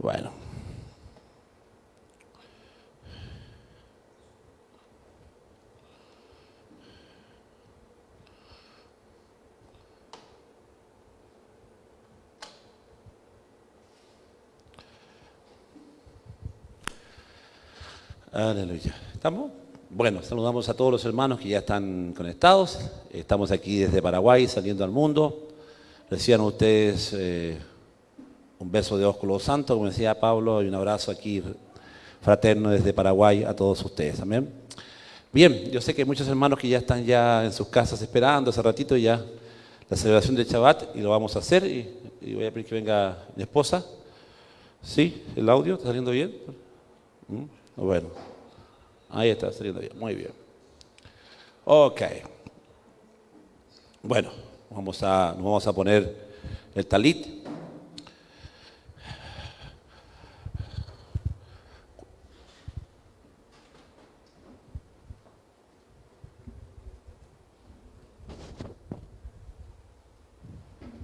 Bueno. Aleluya. ¿Estamos? Bueno, saludamos a todos los hermanos que ya están conectados. Estamos aquí desde Paraguay, saliendo al mundo. Reciban ustedes un beso de ósculo santo, como decía Pablo, y un abrazo aquí fraterno desde Paraguay a todos ustedes. Amén. Bien, yo sé que hay muchos hermanos que ya están ya en sus casas esperando hace ratito ya la celebración del Shabbat, y lo vamos a hacer. Y voy a pedir que venga mi esposa. ¿Sí? ¿El audio está saliendo bien? Bueno, ahí está saliendo bien, muy bien. Ok. Bueno, nos vamos a poner el talit.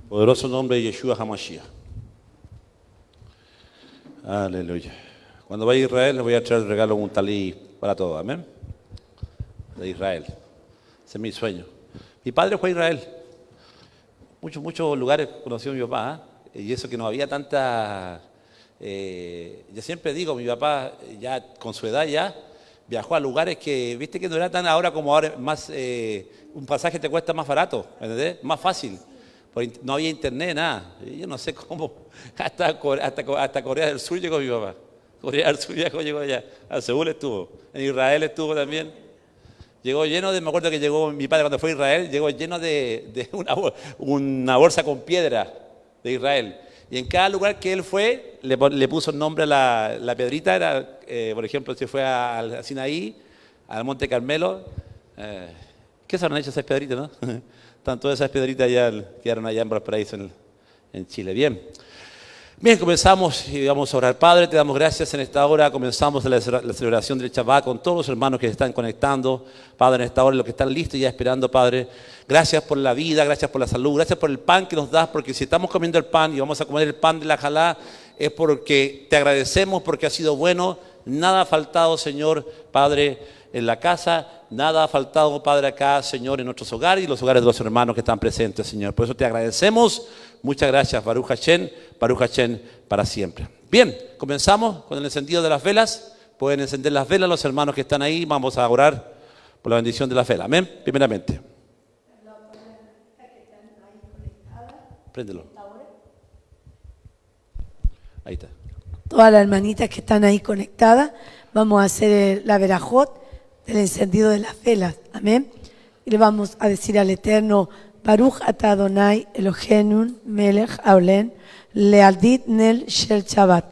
Poderoso nombre de Yeshua HaMashiach. Aleluya. Cuando vaya a Israel les voy a traer el regalo un talí para todos, amén. De Israel. Ese es mi sueño. Mi padre fue a Israel. Muchos lugares conoció a mi papá, y eso que no había tanta... yo siempre digo, mi papá ya con su edad ya viajó a lugares que, viste que no era tan ahora como ahora, más un pasaje te cuesta más barato, ¿entendés? Más fácil. No había internet, nada. Yo no sé cómo, hasta Corea del Sur llegó mi papá. Corea del Sur llegó allá. A Seúl estuvo. En Israel estuvo también. Llegó lleno de, me acuerdo que llegó mi padre cuando fue a Israel, llegó lleno de una bolsa con piedra de Israel. Y en cada lugar que él fue, le puso el nombre a la piedrita. Era, por ejemplo, se fue al Sinaí, al Monte Carmelo. ¿Qué se habrán hecho esas piedritas, no? Están todas esas piedritas quedaron allá en Valparaíso, en Chile. Bien, comenzamos y vamos a orar. Padre, te damos gracias en esta hora. Comenzamos la celebración del Shabbat con todos los hermanos que se están conectando. Padre, en esta hora, los que están listos ya esperando, Padre. Gracias por la vida, gracias por la salud, gracias por el pan que nos das, porque si estamos comiendo el pan y vamos a comer el pan de la jalá, es porque te agradecemos, porque ha sido bueno. Nada ha faltado, Señor, Padre, en la casa. Nada ha faltado, Padre, acá, Señor, en nuestros hogares y los hogares de los hermanos que están presentes, Señor. Por eso te agradecemos. Muchas gracias, Baruch Hashem para siempre. Bien, comenzamos con el encendido de las velas. Pueden encender las velas los hermanos que están ahí. Vamos a orar por la bendición de la velas. Amén. Primeramente. Préndelo. Ahí está. Todas las hermanitas que están ahí conectadas, vamos a hacer la verajot del encendido de las velas. Amén. Y le vamos a decir al Eterno: Baruch ata Adonai Eloheinu melech haolam lealdit nel shel Shabbat.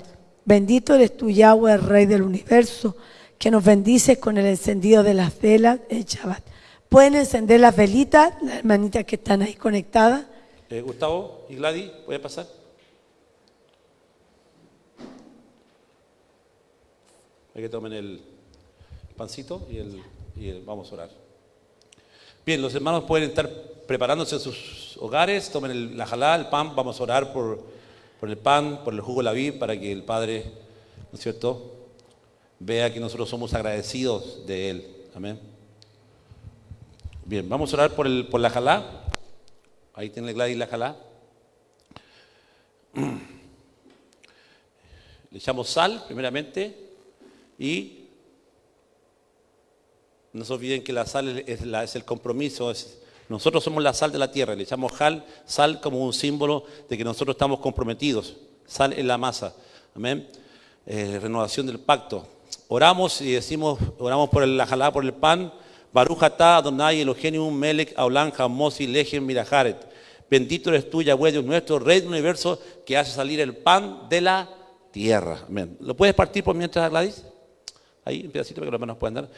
Bendito eres tú, Yahweh, el Rey del Universo, que nos bendices con el encendido de las velas en Shabbat. Pueden encender las velitas, las hermanitas que están ahí conectadas. Gustavo y Gladys, ¿puede pasar? Hay que tomen el pancito y vamos a orar. Bien, los hermanos pueden estar preparándose en sus hogares, tomen la jalá, el pan. Vamos a orar por el pan, por el jugo de la vid, para que el Padre, ¿no es cierto?, vea que nosotros somos agradecidos de Él. Amén. Bien, vamos a orar por la jalá. Ahí tiene Gladys la jalá. Le echamos sal primeramente y no se olviden que la sal es el compromiso. Nosotros somos la sal de la tierra. Le echamos sal como un símbolo de que nosotros estamos comprometidos. Sal en la masa. Amén. Renovación del pacto. Oramos por la jalá, por el pan. Baruch atah Adonai Eloheinu melech haolam hamosi lechem mirajaret. Bendito eres tú, Yahweh, Dios nuestro, Rey del universo, que hace salir el pan de la tierra. Amén. ¿Lo puedes partir por mientras, Gladys? Ahí, un pedacito para que los hermanos puedan dar.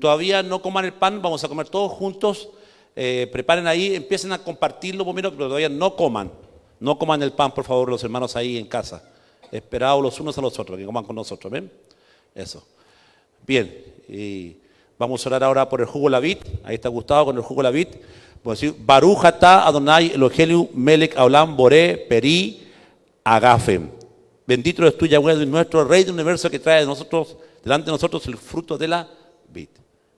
Todavía no coman el pan, vamos a comer todos juntos. Preparen ahí, empiecen a compartirlo primero, pero todavía no coman. No coman el pan, por favor, los hermanos ahí en casa. Esperados los unos a los otros, que coman con nosotros. ¿Ven? Eso. Bien, y vamos a orar ahora por el jugo de la vid. Ahí está Gustavo con el jugo de la vid. Vamos a decir: Baruch atah Adonai Eloheinu melech haolam boré peri agafen. Bendito eres tú, Yahweh, nuestro Rey del universo, que trae delante de nosotros el fruto de la vid.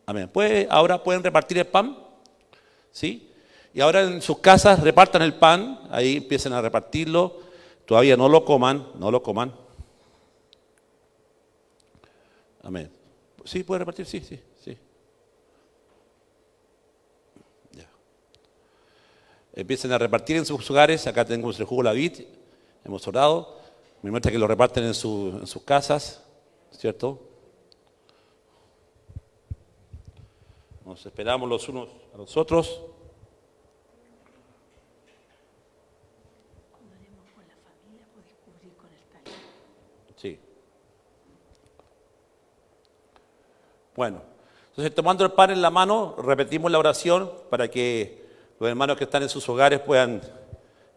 Amén. Pues ahora pueden repartir el pan, ¿sí? Y ahora en sus casas repartan el pan, ahí empiecen a repartirlo. Todavía no lo coman, no lo coman. Amén. Sí, puede repartir, sí. Ya. Empiecen a repartir en sus hogares. Acá tenemos el jugo de la vid. Hemos orado. Me muestra que lo reparten en sus casas, ¿cierto? Nos esperamos los unos a los otros. Sí. Bueno, entonces tomando el pan en la mano, repetimos la oración para que los hermanos que están en sus hogares puedan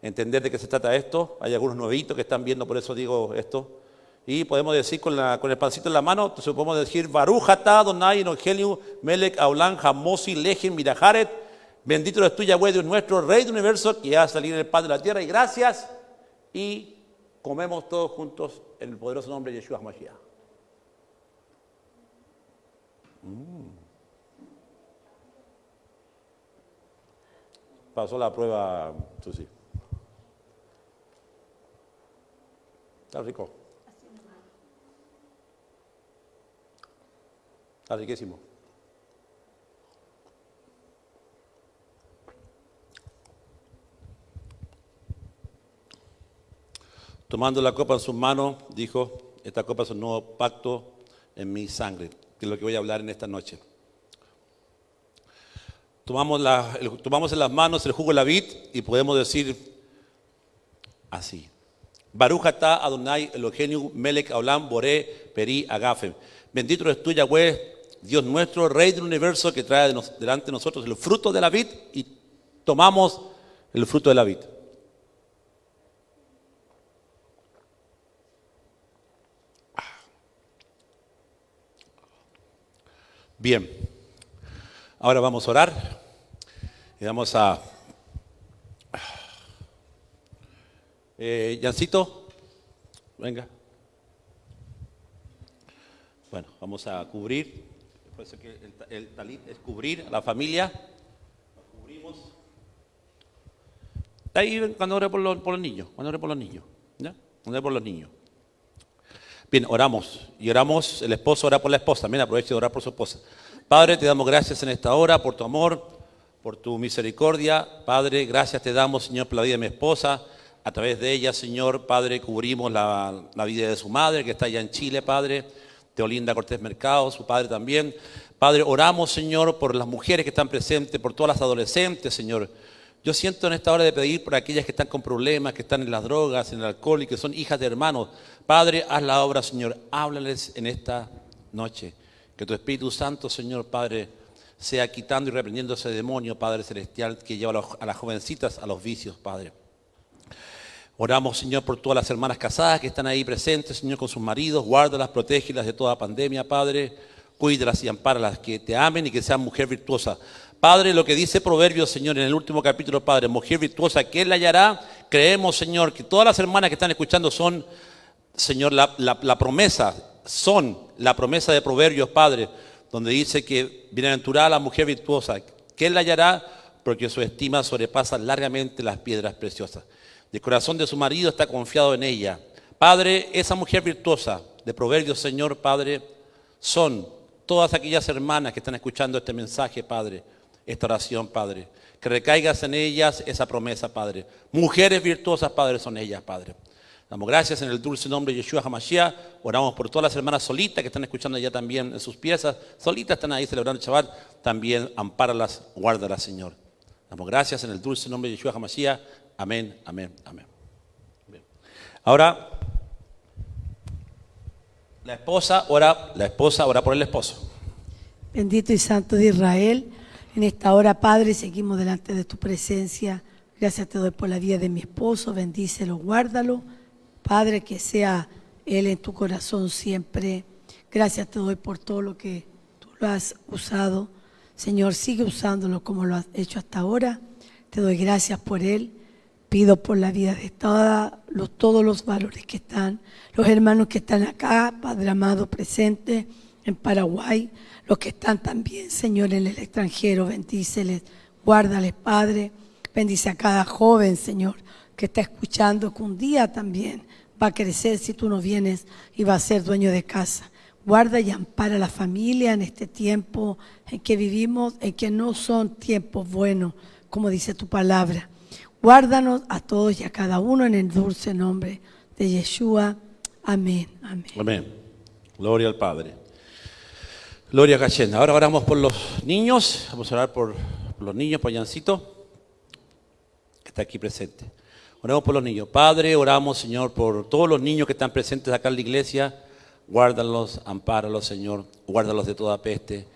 entender de qué se trata esto. Hay algunos nuevitos que están viendo, por eso digo esto. Y podemos decir con el pancito en la mano, entonces podemos decir, Baruch atah Adonai Eloheinu melech haolam hamosi lechem miraharet. Bendito eres tú, Yahweh, Dios nuestro, Rey del universo, que ha salido el pan de la tierra. Y gracias. Y comemos todos juntos en el poderoso nombre de Yeshua HaMashiach. Pasó la prueba, Susi. Está rico. Está riquísimo. Tomando la copa en sus manos, dijo, esta copa es un nuevo pacto en mi sangre, que es lo que voy a hablar en esta noche. Tomamos en las manos el jugo de la vid y podemos decir así. Baruch atah Adonai Eloheinu melech haolam boré peri agafem. Bendito eres tú, Yahweh, Dios nuestro, Rey del universo, que trae delante de nosotros el fruto de la vid, y tomamos el fruto de la vid. Bien, ahora vamos a orar y vamos a... Yancito, venga. Bueno, vamos a cubrir, por eso que el talit es cubrir a la familia. Lo cubrimos. Ahí cuando ore por los niños, ¿ya? Cuando ore por los niños. Bien, oramos y oramos, el esposo ora por la esposa, también aproveche de orar por su esposa. Padre, te damos gracias en esta hora por tu amor, por tu misericordia. Padre, gracias te damos, Señor, por la vida de mi esposa. A través de ella, Señor, Padre, cubrimos la vida de su madre, que está allá en Chile, Padre. Teolinda Cortés Mercado, su padre también. Padre, oramos, Señor, por las mujeres que están presentes, por todas las adolescentes, Señor. Yo siento en esta hora de pedir por aquellas que están con problemas, que están en las drogas, en el alcohol y que son hijas de hermanos. Padre, haz la obra, Señor. Háblales en esta noche. Que tu Espíritu Santo, Señor, Padre, sea quitando y reprendiendo ese demonio, Padre Celestial, que lleva a las jovencitas a los vicios, Padre. Oramos, Señor, por todas las hermanas casadas que están ahí presentes, Señor, con sus maridos. Guárdalas, protégelas de toda pandemia, Padre. Cuídalas y ampáralas, que te amen y que sean mujer virtuosa. Padre, lo que dice Proverbios, Señor, en el último capítulo, Padre, mujer virtuosa, ¿quién la hallará? Creemos, Señor, que todas las hermanas que están escuchando son, Señor, la promesa de Proverbios, Padre, donde dice que bienaventurada la mujer virtuosa. ¿Quién la hallará? Porque su estima sobrepasa largamente las piedras preciosas. El corazón de su marido está confiado en ella. Padre, esa mujer virtuosa de Proverbios, Señor, Padre, son todas aquellas hermanas que están escuchando este mensaje, Padre, esta oración, Padre. Que recaigas en ellas esa promesa, Padre. Mujeres virtuosas, Padre, son ellas, Padre. Damos gracias en el dulce nombre de Yeshua HaMashiach. Oramos por todas las hermanas solitas que están escuchando allá también en sus piezas. Solitas están ahí celebrando el Shabbat. También ampáralas, guárdalas, Señor. Damos gracias en el dulce nombre de Yeshua HaMashiach. Amén, amén, amén. Bien. Ahora, la esposa ora por el esposo. Bendito y santo de Israel, en esta hora, Padre, seguimos delante de tu presencia. Gracias te doy por la vida de mi esposo, bendícelo, guárdalo. Padre, que sea él en tu corazón siempre. Gracias te doy por todo lo que tú lo has usado. Señor, sigue usándolo como lo has hecho hasta ahora. Te doy gracias por él. Pido por la vida de todos los valores que están, los hermanos que están acá, Padre amado, presente en Paraguay, los que están también, Señor, en el extranjero, bendíceles, guárdales, Padre, bendice a cada joven, Señor, que está escuchando, que un día también va a crecer si tú no vienes y va a ser dueño de casa. Guarda y ampara a la familia en este tiempo en que vivimos, en que no son tiempos buenos, como dice tu palabra. Guárdanos a todos y a cada uno en el dulce nombre de Yeshua. Amén. Amén. Amén. Gloria al Padre. Gloria a Hashem. Ahora oramos por los niños. Vamos a orar por los niños, por Yancito, que está aquí presente. Oramos por los niños. Padre, oramos, Señor, por todos los niños que están presentes acá en la iglesia. Guárdalos, ampáralos, Señor. Guárdalos de toda peste.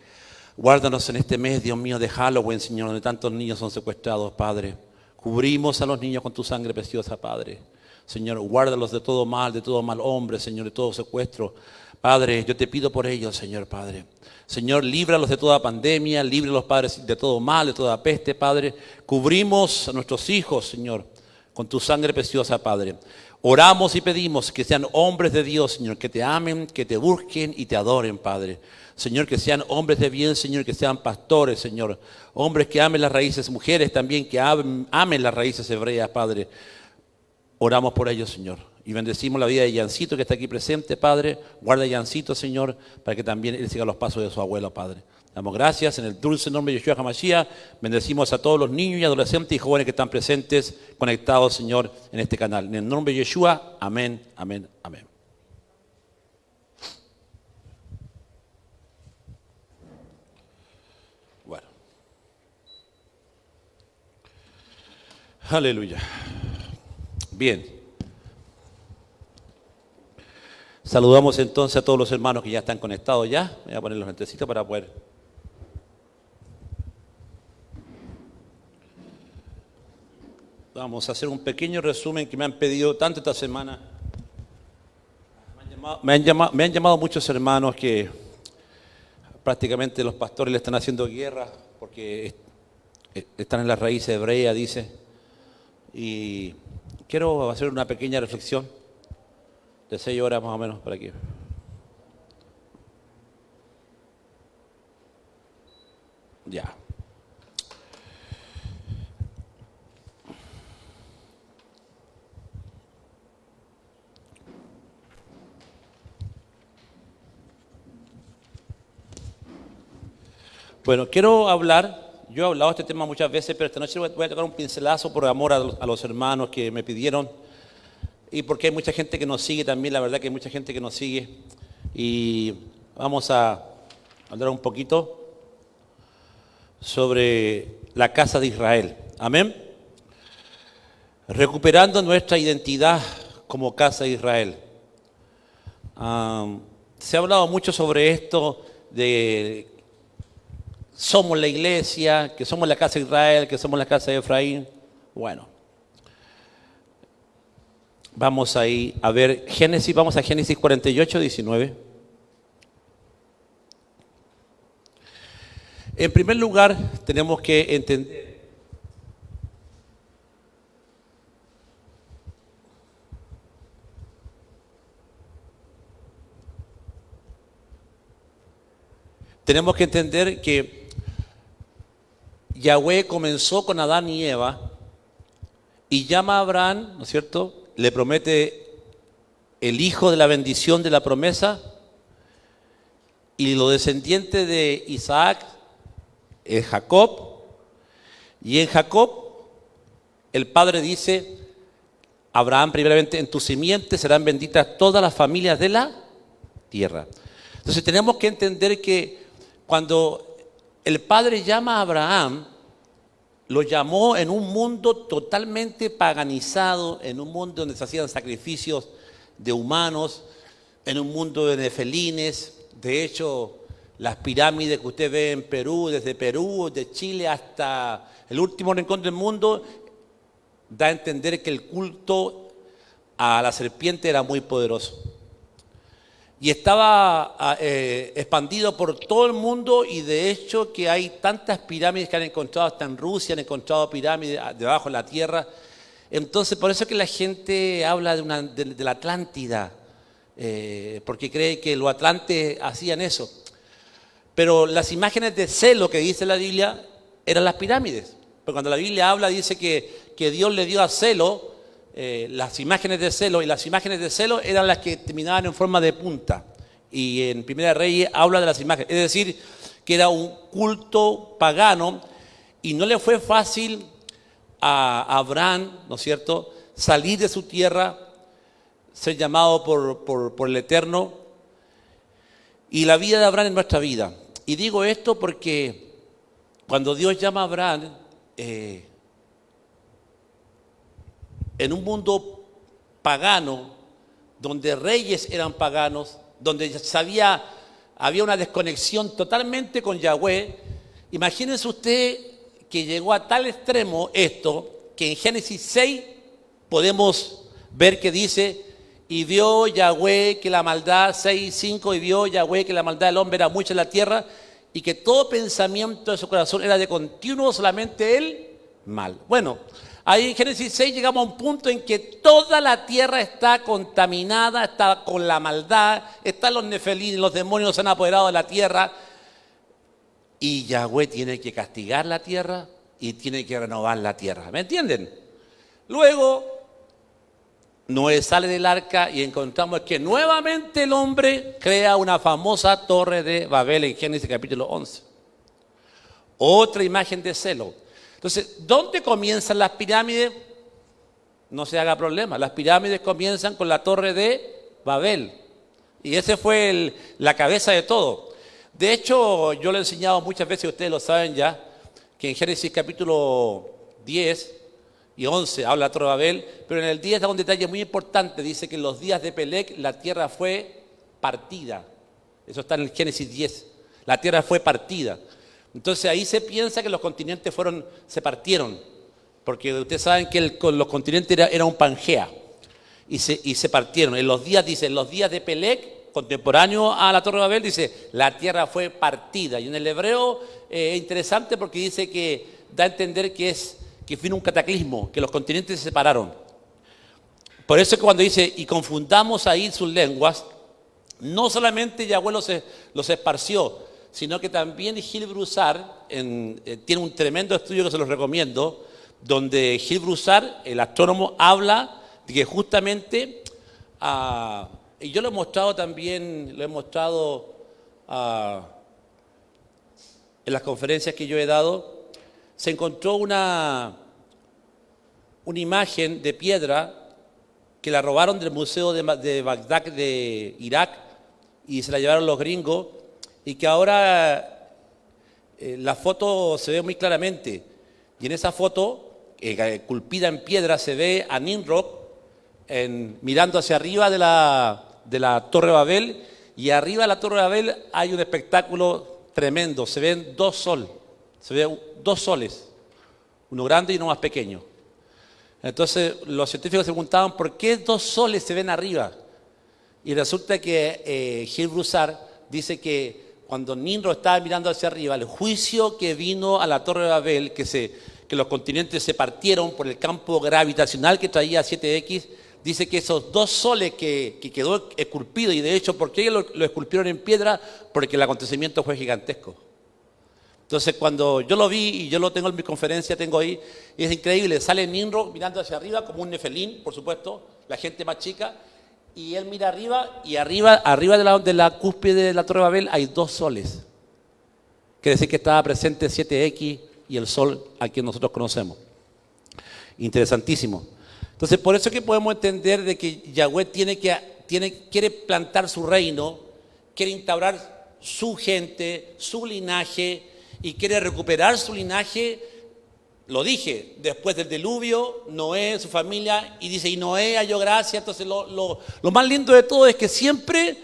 Guárdanos en este mes, Dios mío, de Halloween, Señor, donde tantos niños son secuestrados, Padre. Cubrimos a los niños con tu sangre preciosa, Padre. Señor, guárdalos de todo mal hombre, Señor, de todo secuestro. Padre, yo te pido por ellos, Señor, Padre. Señor, líbralos de toda pandemia, líbralos, Padre, de todo mal, de toda peste, Padre. Cubrimos a nuestros hijos, Señor, con tu sangre preciosa, Padre. Oramos y pedimos que sean hombres de Dios, Señor, que te amen, que te busquen y te adoren, Padre. Señor, que sean hombres de bien, Señor, que sean pastores, Señor. Hombres que amen las raíces, mujeres también que amen las raíces hebreas, Padre. Oramos por ellos, Señor. Y bendecimos la vida de Yancito que está aquí presente, Padre. Guarda a Yancito, Señor, para que también él siga los pasos de su abuelo, Padre. Damos gracias en el dulce nombre de Yeshua HaMashiach. Bendecimos a todos los niños y adolescentes y jóvenes que están presentes, conectados, Señor, en este canal. En el nombre de Yeshua, amén, amén, amén. Bueno. Aleluya. Bien. Saludamos entonces a todos los hermanos que ya están conectados ya. Voy a poner los lentecitos para poder. Vamos a hacer un pequeño resumen que me han pedido tanto esta semana. Me han llamado muchos hermanos que prácticamente los pastores le están haciendo guerra porque están en las raíces hebreas, dice. Y quiero hacer una pequeña reflexión de 6 horas más o menos para aquí. Ya. Bueno, quiero hablar, yo he hablado de este tema muchas veces, pero esta noche voy a tocar un pincelazo por amor a los hermanos que me pidieron y porque hay mucha gente que nos sigue también, la verdad que hay mucha gente que nos sigue y vamos a hablar un poquito sobre la casa de Israel. Amén. Recuperando nuestra identidad como casa de Israel. Se ha hablado mucho sobre esto de somos la iglesia, que somos la casa de Israel, que somos la casa de Efraín. Bueno, vamos ahí a ver Génesis, vamos a Génesis 48, 19. En primer lugar, tenemos que entender que Yahweh comenzó con Adán y Eva y llama a Abraham, ¿no es cierto? Le promete el hijo de la bendición de la promesa y los descendientes de Isaac es Jacob. Y en Jacob el padre dice, Abraham primeramente, en tu simiente serán benditas todas las familias de la tierra. Entonces tenemos que entender que cuando el Padre llama a Abraham, lo llamó en un mundo totalmente paganizado, en un mundo donde se hacían sacrificios de humanos, en un mundo de nefelines. De hecho, las pirámides que usted ve en Perú, desde Perú, de Chile hasta el último rincón del mundo, da a entender que el culto a la serpiente era muy poderoso. Y estaba expandido por todo el mundo y de hecho que hay tantas pirámides que han encontrado, hasta en Rusia han encontrado pirámides debajo de la tierra. Entonces, por eso es que la gente habla de la Atlántida, porque cree que los atlantes hacían eso. Pero las imágenes de celo que dice la Biblia eran las pirámides. Porque cuando la Biblia habla, dice que Dios le dio a celo las imágenes de celo, y las imágenes de celo eran las que terminaban en forma de punta. Y en Primera Reyes habla de las imágenes. Es decir, que era un culto pagano y no le fue fácil a Abraham, ¿no es cierto?, salir de su tierra, ser llamado por el Eterno, y la vida de Abraham es nuestra vida. Y digo esto porque cuando Dios llama a Abraham, en un mundo pagano, donde reyes eran paganos, donde había una desconexión totalmente con Yahweh, imagínense usted que llegó a tal extremo esto, que en Génesis 6 podemos ver que dice: y vio Yahweh que la maldad, 6:5, y vio Yahweh que la maldad del hombre era mucha en la tierra, y que todo pensamiento de su corazón era de continuo solamente el mal. Bueno, ahí en Génesis 6 llegamos a un punto en que toda la tierra está contaminada, está con la maldad, están los nefelín, los demonios se han apoderado de la tierra, y Yahweh tiene que castigar la tierra y tiene que renovar la tierra. ¿Me entienden? Luego Noé sale del arca y encontramos que nuevamente el hombre crea una famosa torre de Babel en Génesis capítulo 11. Otra imagen de celo. Entonces, ¿dónde comienzan las pirámides? No se haga problema. Las pirámides comienzan con la torre de Babel. Y ese fue la cabeza de todo. De hecho, yo lo he enseñado muchas veces, ustedes lo saben ya, que en Génesis capítulo 10 y 11 habla de la torre de Babel, pero en el 10 da un detalle muy importante. Dice que en los días de Pelec la tierra fue partida. Eso está en el Génesis 10. La tierra fue partida. Entonces ahí se piensa que los continentes se partieron, porque ustedes saben que los continentes era un Pangea, y se partieron. En los días de Pelec, contemporáneo a la Torre de Babel, dice, la tierra fue partida. Y en el hebreo es interesante porque dice que da a entender que vino un cataclismo, que los continentes se separaron. Por eso es que cuando dice, y confundamos ahí sus lenguas, no solamente Yahweh los esparció, sino que también Gil Broussard tiene un tremendo estudio que se los recomiendo, donde Gil Broussard, el astrónomo, habla de que justamente, y yo lo he mostrado también, en las conferencias que yo he dado, se encontró una imagen de piedra que la robaron del museo de Bagdad de Irak y se la llevaron los gringos, y que ahora la foto se ve muy claramente. Y en esa foto, esculpida en piedra, se ve a Nimrod mirando hacia arriba de la Torre de Babel, y arriba de la Torre de Babel hay un espectáculo tremendo. Se ven dos soles, uno grande y uno más pequeño. Entonces los científicos se preguntaban por qué dos soles se ven arriba, y resulta que Gil Broussard dice que cuando Nimrod estaba mirando hacia arriba, el juicio que vino a la Torre de Babel, que los continentes se partieron por el campo gravitacional que traía 7X, dice que esos dos soles que quedó esculpido, y de hecho, ¿por qué lo esculpieron en piedra? Porque el acontecimiento fue gigantesco. Entonces, cuando yo lo vi, y yo lo tengo en mi conferencia, tengo ahí, y es increíble, sale Nimrod mirando hacia arriba, como un nefelín, por supuesto, la gente más chica, y él mira arriba, y arriba de la cúspide de la Torre de Babel hay dos soles. Quiere decir que estaba presente 7X y el sol al que nosotros conocemos. Interesantísimo. Entonces, por eso es que podemos entender de que Yahweh quiere plantar su reino, quiere instaurar su gente, su linaje, y quiere recuperar su linaje. Lo dije, después del diluvio, Noé, su familia, y dice, y Noé halló gracia. Entonces lo más lindo de todo es que siempre,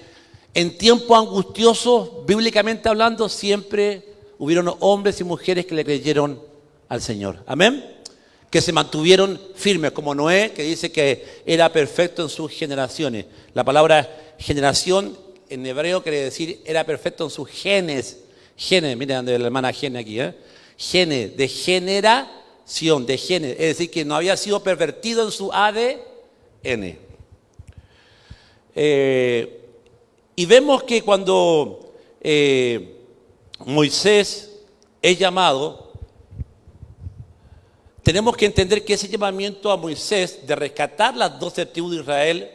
en tiempos angustiosos, bíblicamente hablando, siempre hubieron hombres y mujeres que le creyeron al Señor. Amén. Que se mantuvieron firmes, como Noé, que dice que era perfecto en sus generaciones. La palabra generación en hebreo quiere decir era perfecto en sus genes. Genes, miren de la hermana Gene aquí, Gene, de generación. de genes, es decir, que no había sido pervertido en su ADN. Y vemos que cuando Moisés es llamado, tenemos que entender que ese llamamiento a Moisés de rescatar las 12 tribus de Israel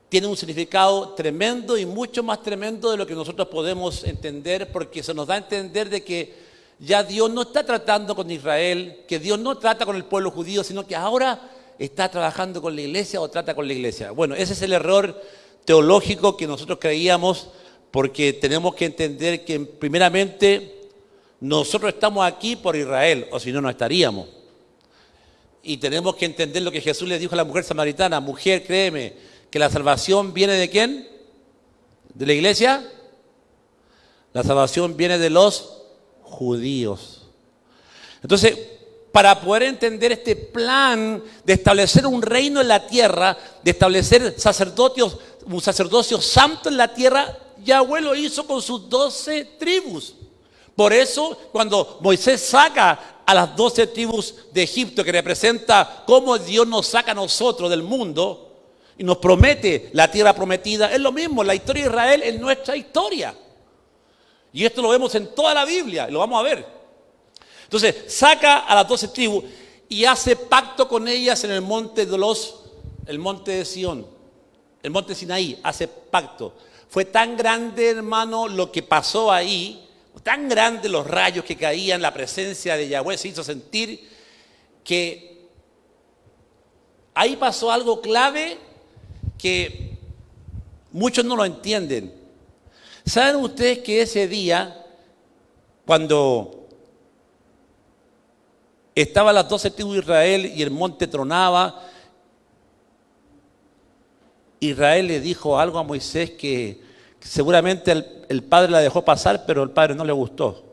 tiene un significado tremendo y mucho más tremendo de lo que nosotros podemos entender, porque se nos da a entender de que ya Dios no está tratando con Israel, que Dios no trata con el pueblo judío, sino que ahora está trabajando con la iglesia o trata con la iglesia. Bueno, ese es el error teológico que nosotros creíamos, porque tenemos que entender que primeramente nosotros estamos aquí por Israel, o si no, no estaríamos. Y tenemos que entender lo que Jesús le dijo a la mujer samaritana: mujer, créeme, que la salvación viene ¿de quién? ¿De la iglesia? La salvación viene de los judíos. Entonces, para poder entender este plan de establecer un reino en la tierra, de establecer un sacerdocio santo en la tierra, Yahweh lo hizo con sus 12 tribus. Por eso, cuando Moisés saca a las 12 tribus de Egipto, que representa cómo Dios nos saca a nosotros del mundo y nos promete la tierra prometida, es lo mismo. La historia de Israel es nuestra historia. Y esto lo vemos en toda la Biblia, y lo vamos a ver. Entonces, saca a las 12 tribus y hace pacto con ellas en el monte de Sión, el monte Sinaí, hace pacto. Fue tan grande, hermano, lo que pasó ahí, tan grande los rayos que caían, la presencia de Yahweh se hizo sentir, que ahí pasó algo clave que muchos no lo entienden. ¿Saben ustedes que ese día, cuando estaban las 12 tribus de Israel y el monte tronaba, Israel le dijo algo a Moisés que seguramente el padre la dejó pasar, pero el padre no le gustó?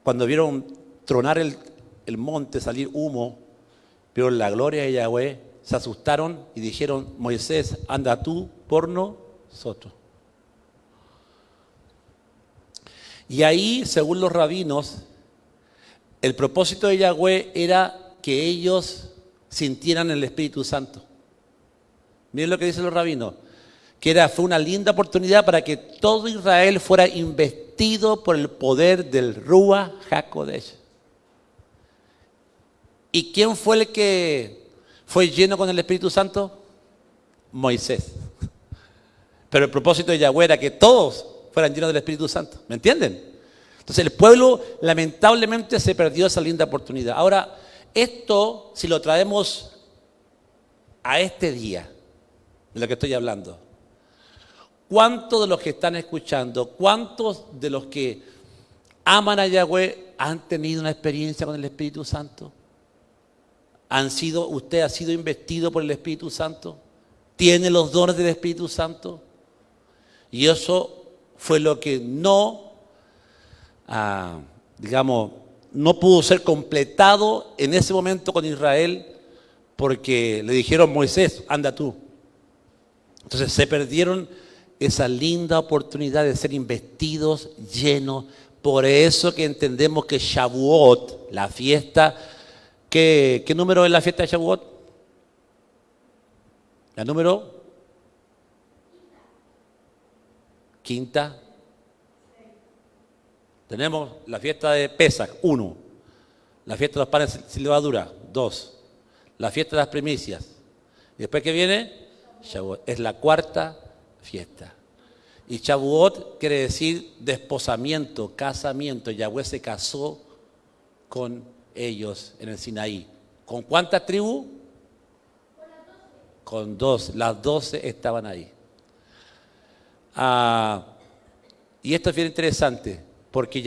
Cuando vieron tronar el monte, salir humo, vieron la gloria de Yahweh, se asustaron y dijeron: Moisés, anda tú por nosotros. Y ahí, según los rabinos, el propósito de Yahweh era que ellos sintieran el Espíritu Santo. Miren lo que dicen los rabinos, que fue una linda oportunidad para que todo Israel fuera investido por el poder del Ruach HaKodesh. ¿Y quién fue el que fue lleno con el Espíritu Santo? Moisés. Pero el propósito de Yahweh era que todos fueran llenos del Espíritu Santo. ¿Me entienden? Entonces el pueblo lamentablemente se perdió esa linda oportunidad. Ahora, esto, si lo traemos a este día, de lo que estoy hablando, ¿cuántos de los que están escuchando, cuántos de los que aman a Yahweh han tenido una experiencia con el Espíritu Santo? ¿Usted ha sido investido por el Espíritu Santo? ¿Tiene los dones del Espíritu Santo? Y eso fue lo que no pudo ser completado en ese momento con Israel, porque le dijeron: Moisés, anda tú. Entonces se perdieron esa linda oportunidad de ser investidos, llenos. Por eso que entendemos que Shavuot, la fiesta, ¿qué número es la fiesta de Shavuot? ¿La número? Quinta. Tenemos la fiesta de Pesach, 1. La fiesta de los panes sin levadura, 2. La fiesta de las primicias. ¿Y después qué viene? Shavuot. Es la cuarta fiesta. Y Shavuot quiere decir desposamiento, casamiento. Yahweh se casó con ellos en el Sinaí. ¿Con cuántas tribus? Con 2. Las 12 estaban ahí. Y esto es bien interesante, porque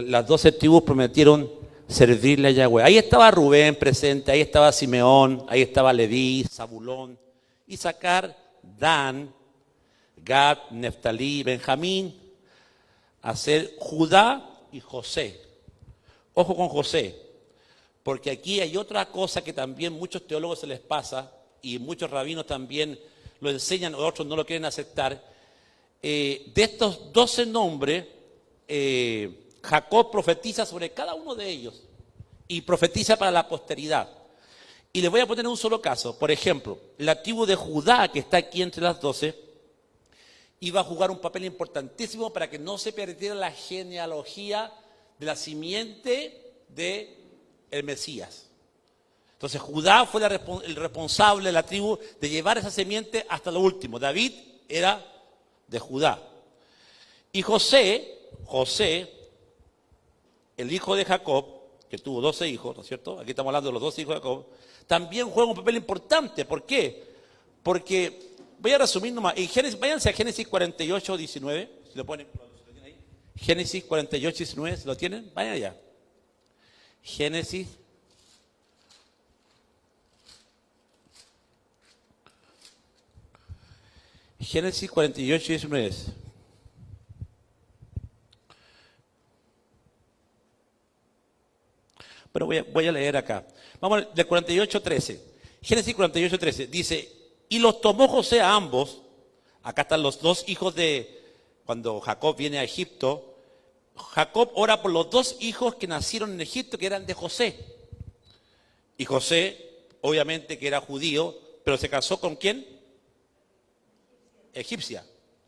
las 12 tribus prometieron servirle a Yahweh. Ahí estaba Rubén presente, ahí estaba Simeón, ahí estaba Leví, Zabulón, Isaacar, Dan, Gad, Neftalí, Benjamín, Aser, Judá y José. Ojo con José, porque aquí hay otra cosa que también muchos teólogos se les pasa, y muchos rabinos también lo enseñan, o otros no lo quieren aceptar. De estos 12 nombres, Jacob profetiza sobre cada uno de ellos. y profetiza para la posteridad. Y les voy a poner un solo caso. Por ejemplo, la tribu de Judá, que está aquí entre las 12, iba a jugar un papel importantísimo para que no se perdiera la genealogía de la simiente del Mesías. Entonces Judá fue el responsable de la tribu de llevar esa simiente hasta lo último. David era de Judá. Y José, el hijo de Jacob, que tuvo 12 hijos, ¿no es cierto? Aquí estamos hablando de los 12 hijos de Jacob, también juega un papel importante. ¿Por qué? Porque, voy a resumir nomás, en Génesis, váyanse a Génesis 48, 19, si lo ponen ahí. Génesis 48, 19, ¿lo tienen? Vayan allá. Génesis 48, 19. Pero voy a leer acá. Vamos del 48, 13. Génesis 48, 13. Dice, y los tomó José a ambos. Acá están los dos hijos de, cuando Jacob viene a Egipto. Jacob ora por los dos hijos que nacieron en Egipto, que eran de José. Y José, obviamente que era judío, pero se casó ¿con quién? Egipcia,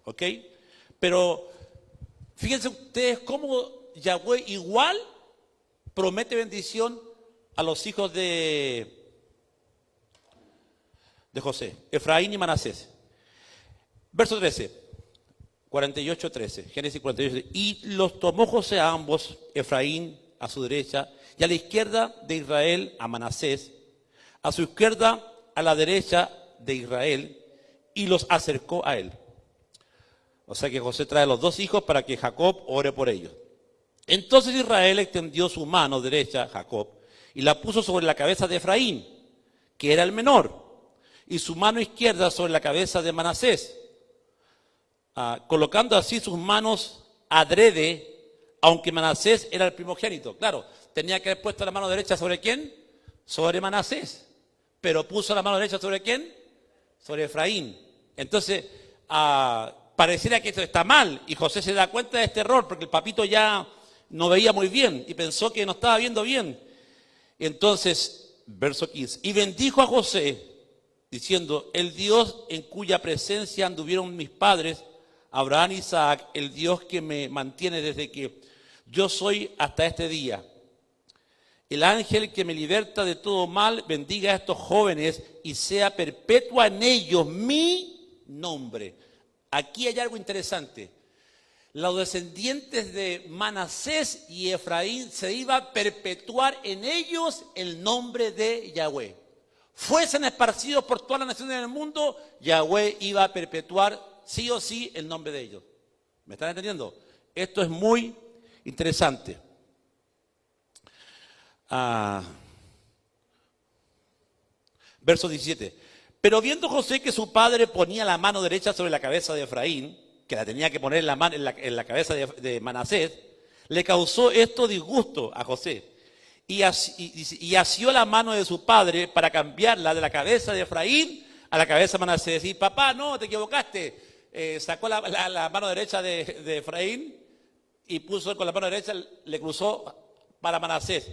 ¿ok? Pero fíjense ustedes cómo Yahweh igual promete bendición a los hijos de José, Efraín y Manasés. Verso 13, 48, 13, Génesis 48, 13. Y los tomó José a ambos, Efraín a su derecha, y a la izquierda de Israel a Manasés, a su izquierda a la derecha de Israel, y los acercó a él. O sea que José trae a los dos hijos para que Jacob ore por ellos. Entonces Israel extendió su mano derecha, Jacob, y la puso sobre la cabeza de Efraín, que era el menor, y su mano izquierda sobre la cabeza de Manasés, colocando así sus manos adrede, aunque Manasés era el primogénito. Claro, tenía que haber puesto la mano derecha sobre ¿quién? Sobre Manasés. Pero puso la mano derecha sobre ¿quién? Sobre Efraín. Entonces, pareciera que esto está mal, y José se da cuenta de este error, porque el papito ya no veía muy bien, y pensó que no estaba viendo bien. Entonces, verso 15, y bendijo a José, diciendo, el Dios en cuya presencia anduvieron mis padres, Abraham y Isaac, el Dios que me mantiene desde que yo soy hasta este día. El ángel que me liberta de todo mal, bendiga a estos jóvenes y sea perpetua en ellos mi nombre. Aquí hay algo interesante. Los descendientes de Manasés y Efraín se iba a perpetuar en ellos el nombre de Yahweh. Fuesen esparcidos por todas las naciones del mundo, Yahweh iba a perpetuar sí o sí el nombre de ellos. ¿Me están entendiendo? Esto es muy interesante. Verso 17. Pero viendo José que su padre ponía la mano derecha sobre la cabeza de Efraín, que la tenía que poner en la cabeza de Manasés, le causó esto disgusto a José. Y asió la mano de su padre para cambiarla de la cabeza de Efraín a la cabeza de Manasés. Y papá, no, te equivocaste. Sacó la mano derecha de Efraín y puso con la mano derecha, le cruzó para Manasés.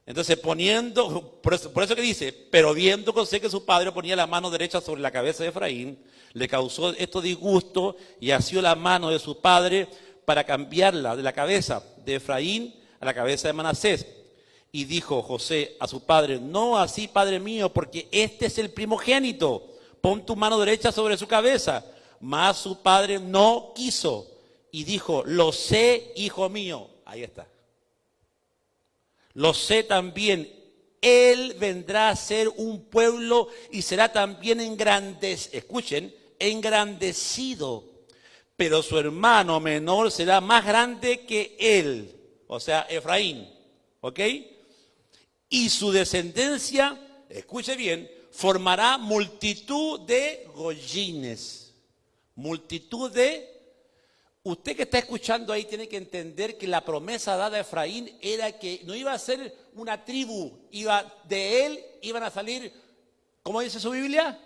Entonces por eso que dice, pero viendo José que su padre ponía la mano derecha sobre la cabeza de Efraín, le causó esto disgusto y asió la mano de su padre para cambiarla de la cabeza de Efraín a la cabeza de Manasés. Y dijo José a su padre, no así, padre mío, porque este es el primogénito, pon tu mano derecha sobre su cabeza. Mas su padre no quiso y dijo, lo sé, hijo mío. Ahí está. Lo sé también, él vendrá a ser un pueblo y será también engrandecido, pero su hermano menor será más grande que él, o sea, Efraín, ¿ok? Y su descendencia, escuche bien, formará multitud de goyines, multitud de... Usted que está escuchando ahí tiene que entender que la promesa dada a Efraín era que no iba a ser una tribu, de él iban a salir, ¿cómo dice su Biblia?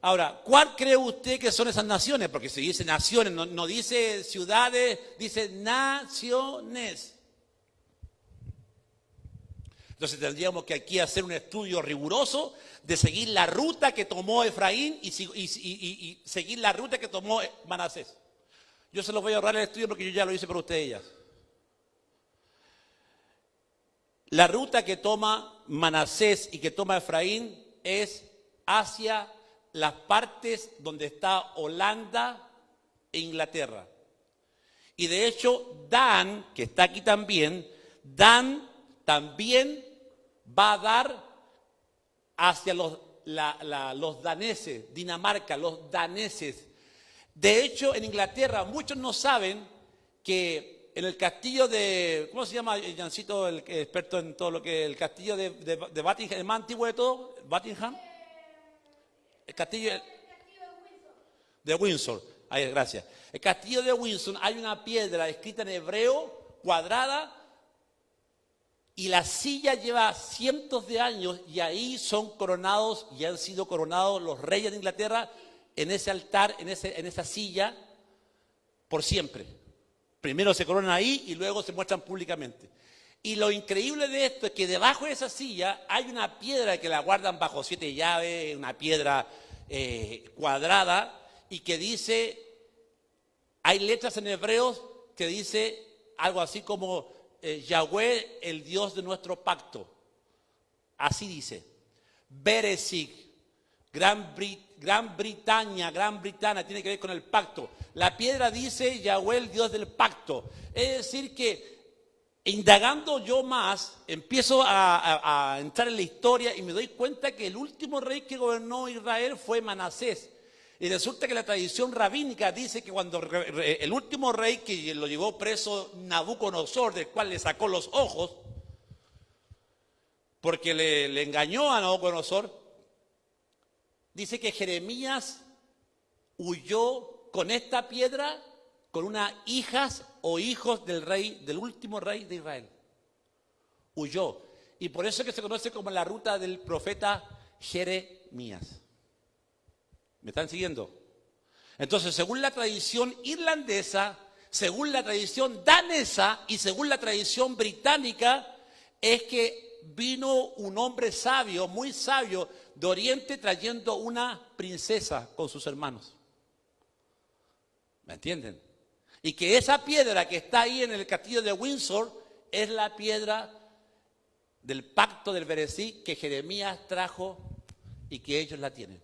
Ahora, ¿cuál cree usted que son esas naciones? Porque si dice naciones, no dice ciudades, dice naciones. Entonces tendríamos que aquí hacer un estudio riguroso de seguir la ruta que tomó Efraín y seguir la ruta que tomó Manasés. Yo se los voy a ahorrar el estudio porque yo ya lo hice por ustedes ya. La ruta que toma Manasés y que toma Efraín es hacia las partes donde está Holanda e Inglaterra. Y de hecho, Dan, que está aquí también, Dan también va a dar hacia los daneses, Dinamarca, los daneses. De hecho, en Inglaterra, muchos no saben que en el castillo de, ¿cómo se llama, Jancito, el experto en todo lo que el castillo de Buckingham, el más antiguo de todo, Buckingham? El castillo de Windsor. Ahí, gracias. El castillo de Windsor, hay una piedra escrita en hebreo, cuadrada, y la silla lleva cientos de años y ahí son coronados y han sido coronados los reyes de Inglaterra en ese altar, en esa silla, por siempre. Primero se coronan ahí y luego se muestran públicamente. Y lo increíble de esto es que debajo de esa silla hay una piedra que la guardan bajo 7 llaves, una piedra cuadrada y que dice, hay letras en hebreos que dice algo así como Yahweh, el Dios de nuestro pacto. Así dice. Bereshit, Gran Bretaña, tiene que ver con el pacto. La piedra dice Yahweh, el Dios del pacto. Es decir que, indagando yo más, empiezo a entrar en la historia y me doy cuenta que el último rey que gobernó Israel fue Manasés. Y resulta que la tradición rabínica dice que cuando el último rey que lo llevó preso Nabucodonosor, del cual le sacó los ojos, porque le engañó a Nabucodonosor, dice que Jeremías huyó con esta piedra con unas hijas o hijos del rey, del último rey de Israel. Huyó. Y por eso es que se conoce como la ruta del profeta Jeremías. ¿Me están siguiendo? Entonces, según la tradición irlandesa, según la tradición danesa y según la tradición británica, es que vino un hombre sabio, muy sabio, de Oriente trayendo una princesa con sus hermanos. ¿Me entienden? Y que esa piedra que está ahí en el castillo de Windsor es la piedra del pacto del Bereshit que Jeremías trajo y que ellos la tienen.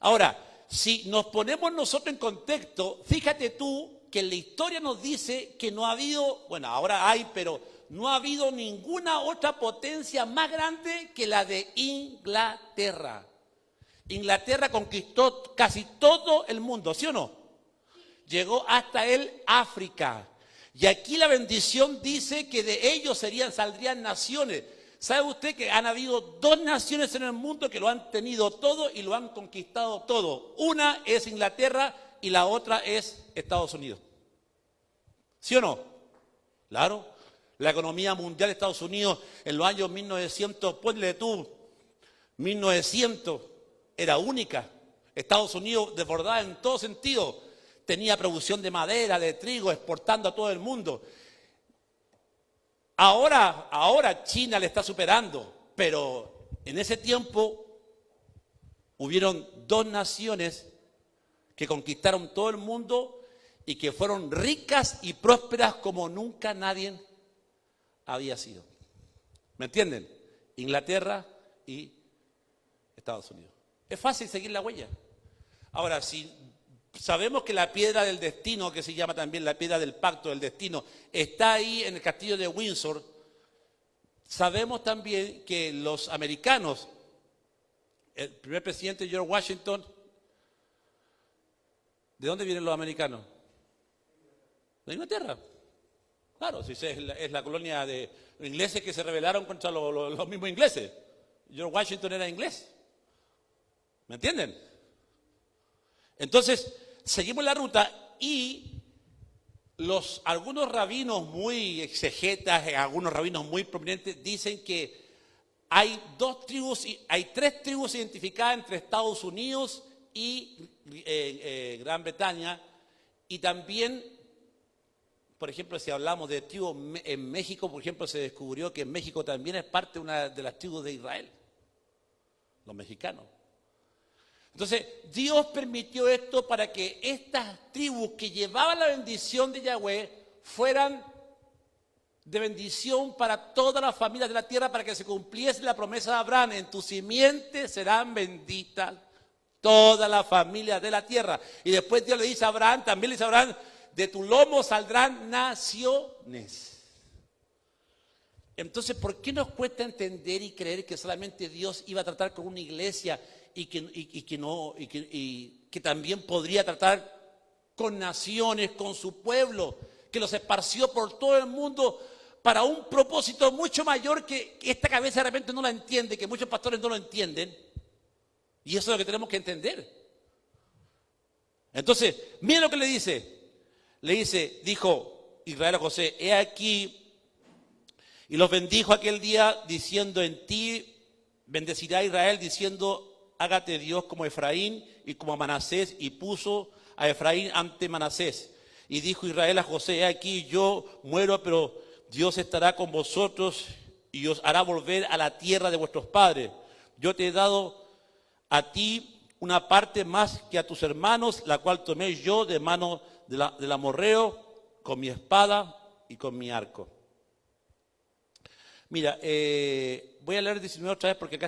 Ahora, si nos ponemos nosotros en contexto, fíjate tú que en la historia nos dice que no ha habido, bueno, ahora hay, pero no ha habido ninguna otra potencia más grande que la de Inglaterra. Inglaterra conquistó casi todo el mundo, ¿sí o no? Llegó hasta el África. Y aquí la bendición dice que de ellos saldrían naciones. ¿Sabe usted que han habido 2 naciones en el mundo que lo han tenido todo y lo han conquistado todo? Una es Inglaterra y la otra es Estados Unidos. ¿Sí o no? Claro. La economía mundial de Estados Unidos en los años 1900, ponle tú, 1900, era única. Estados Unidos desbordaba en todo sentido. Tenía producción de madera, de trigo, exportando a todo el mundo. Ahora China le está superando, pero en ese tiempo hubieron 2 naciones que conquistaron todo el mundo y que fueron ricas y prósperas como nunca nadie había sido. ¿Me entienden? Inglaterra y Estados Unidos. Es fácil seguir la huella. Ahora, si sabemos que la piedra del destino, que se llama también la piedra del pacto del destino, está ahí en el castillo de Windsor. Sabemos también que los americanos, el primer presidente George Washington, ¿de dónde vienen los americanos? De Inglaterra. Claro, si es la colonia de los ingleses que se rebelaron contra los mismos ingleses. George Washington era inglés. ¿Me entienden? Entonces, seguimos la ruta y algunos rabinos muy exegetas, algunos rabinos muy prominentes, dicen que hay 3 tribus identificadas entre Estados Unidos y Gran Bretaña, y también por ejemplo, si hablamos de tribus en México, por ejemplo, se descubrió que en México también es parte de una de las tribus de Israel, los mexicanos. Entonces, Dios permitió esto para que estas tribus que llevaban la bendición de Yahweh fueran de bendición para todas las familias de la tierra, para que se cumpliese la promesa de Abraham: en tu simiente serán benditas todas las familias de la tierra. Y después Dios le dice a Abraham, también le dice a Abraham: de tu lomo saldrán naciones. Entonces, ¿por qué nos cuesta entender y creer que solamente Dios iba a tratar con una iglesia y que también podría tratar con naciones, con su pueblo, que los esparció por todo el mundo para un propósito mucho mayor que esta cabeza de repente no la entiende, que muchos pastores no lo entienden? Y eso es lo que tenemos que entender. Entonces, miren lo que le dice. Dijo Israel a José: he aquí, y los bendijo aquel día, diciendo: en ti bendecirá Israel, diciendo: hágate Dios como Efraín y como Manasés. Y puso a Efraín ante Manasés. Y dijo Israel a José: he aquí, yo muero, pero Dios estará con vosotros y os hará volver a la tierra de vuestros padres. Yo te he dado a ti una parte más que a tus hermanos, la cual tomé yo de mano del amorreo, con mi espada y con mi arco. Mira, voy a leer 19 otra vez porque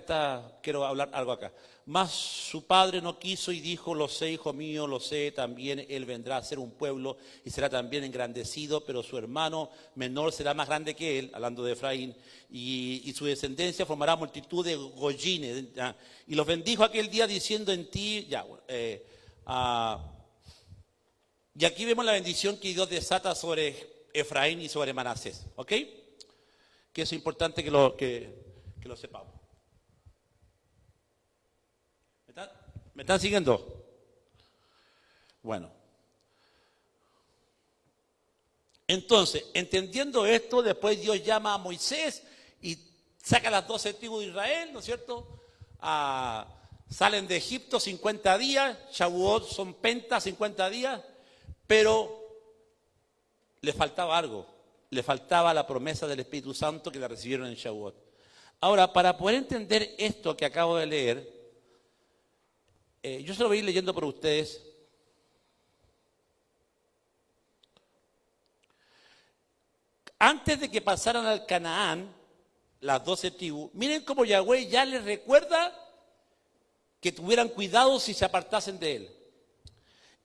quiero hablar algo acá. Mas su padre no quiso y dijo: lo sé, hijo mío, lo sé, también él vendrá a ser un pueblo y será también engrandecido, pero su hermano menor será más grande que él, hablando de Efraín, y su descendencia formará multitud de goyines. Y los bendijo aquel día diciendo: en ti, y aquí vemos la bendición que Dios desata sobre Efraín y sobre Manasés, ¿ok? Que es importante que lo sepamos. ¿Me están siguiendo? Bueno. Entonces, entendiendo esto, después Dios llama a Moisés y saca las 12 tribus de Israel, ¿no es cierto? Salen de Egipto 50 días, Shavuot son pentas 50 días, pero le faltaba algo. Le faltaba la promesa del Espíritu Santo que la recibieron en Shavuot. Ahora, para poder entender esto que acabo de leer, yo se lo voy a ir leyendo por ustedes. Antes de que pasaran al Canaán, las 12 tribus, miren cómo Yahweh ya les recuerda que tuvieran cuidado si se apartasen de él.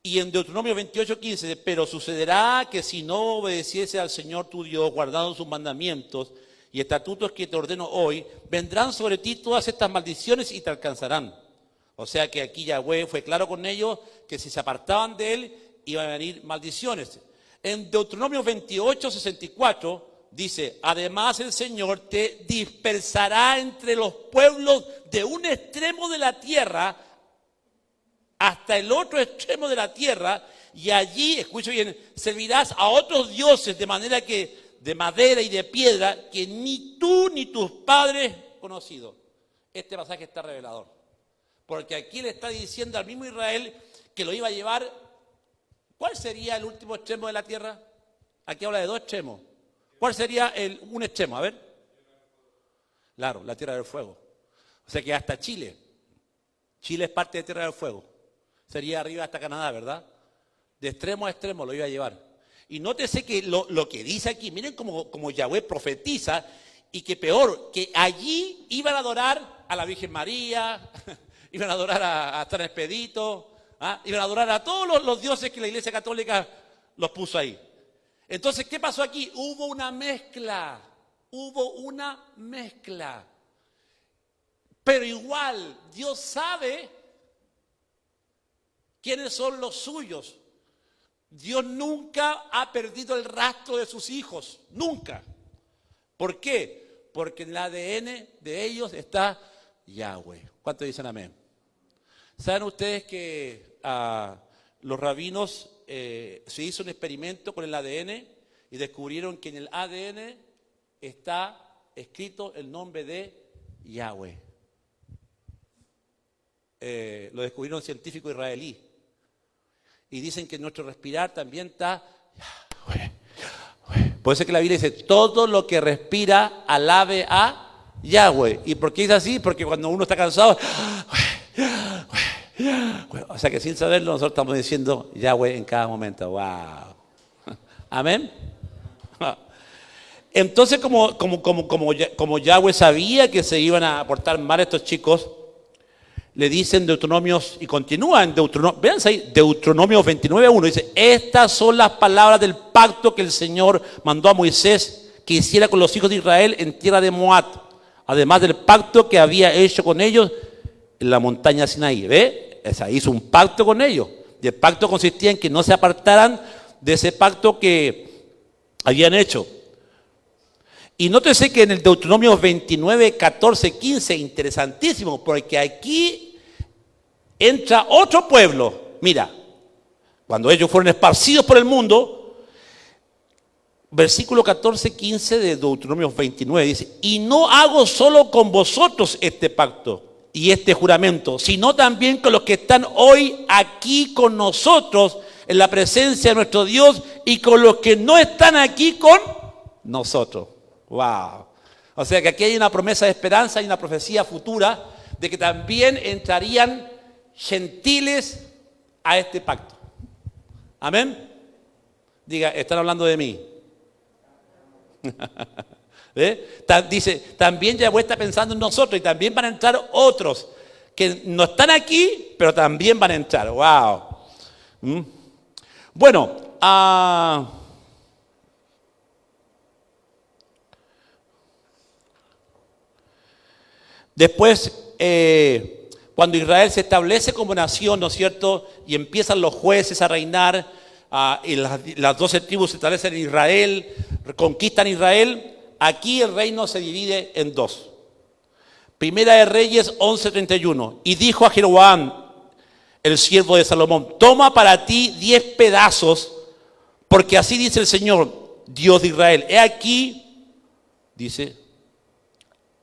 Y en Deuteronomio 28:15, pero sucederá que si no obedeciese al Señor tu Dios, guardando sus mandamientos y estatutos que te ordeno hoy, vendrán sobre ti todas estas maldiciones y te alcanzarán. O sea que aquí Yahweh fue claro con ellos que si se apartaban de él, iban a venir maldiciones. En Deuteronomio 28:64 dice: además el Señor te dispersará entre los pueblos de un extremo de la tierra hasta el otro extremo de la tierra, y allí, escucha bien, servirás a otros dioses de manera que, de madera y de piedra, que ni tú ni tus padres conocidos. Este pasaje está revelador, porque aquí le está diciendo al mismo Israel que lo iba a llevar. ¿Cuál sería el último extremo de la tierra? Aquí habla de 2 extremos. ¿Cuál sería un extremo? A ver. Claro, la Tierra del Fuego. O sea que hasta Chile. Chile es parte de Tierra del Fuego. Sería arriba hasta Canadá, ¿verdad? De extremo a extremo lo iba a llevar. Y nótese que lo que dice aquí, miren como Yahweh profetiza, y que peor, que allí iban a adorar a la Virgen María, iban a adorar a San Expedito, iban a adorar a todos los dioses que la Iglesia Católica los puso ahí. Entonces, ¿qué pasó aquí? Hubo una mezcla. Pero igual, Dios sabe quiénes son los suyos. Dios nunca ha perdido el rastro de sus hijos, nunca. ¿Por qué? Porque en el ADN de ellos está Yahweh. ¿Cuántos dicen amén? ¿Saben ustedes que los rabinos se hizo un experimento con el ADN y descubrieron que en el ADN está escrito el nombre de Yahweh? Lo descubrieron científicos israelíes. Y dicen que en nuestro respirar también está Yahweh, Por eso es que la Biblia dice, todo lo que respira, alabe a Yahweh. ¿Y por qué es así? Porque cuando uno está cansado, o sea que sin saberlo nosotros estamos diciendo Yahweh en cada momento. ¡Wow! Amén. Entonces como Yahweh sabía que se iban a portar mal estos chicos, le dicen Deuteronomios, y continúa en Deuteronomio, vean ahí, Deuteronomio 29:1, dice, estas son las palabras del pacto que el Señor mandó a Moisés que hiciera con los hijos de Israel en tierra de Moab, además del pacto que había hecho con ellos en la montaña Sinaí. ¿Ve? O sea, hizo un pacto con ellos, y el pacto consistía en que no se apartaran de ese pacto que habían hecho. Y nótese que en el Deuteronomio 29, 14, 15, interesantísimo, porque aquí entra otro pueblo. Mira, cuando ellos fueron esparcidos por el mundo, versículo 14, 15 de Deuteronomio 29 dice, y no hago solo con vosotros este pacto y este juramento, sino también con los que están hoy aquí con nosotros en la presencia de nuestro Dios y con los que no están aquí con nosotros. ¡Wow! O sea que aquí hay una promesa de esperanza y una profecía futura de que también entrarían gentiles a este pacto. ¿Amén? Diga, están hablando de mí. ¿Eh? Dice, también Yahweh está pensando en nosotros y también van a entrar otros que no están aquí, pero también van a entrar. ¡Wow! Bueno, después, cuando Israel se establece como nación, ¿no es cierto? Y empiezan los jueces a reinar, y las 12 tribus se establecen en Israel, conquistan Israel. Aquí el reino se divide en dos. Primera de Reyes 11:31. Y dijo a Jeroboam, el siervo de Salomón, toma para ti 10 pedazos, porque así dice el Señor, Dios de Israel. He aquí, dice,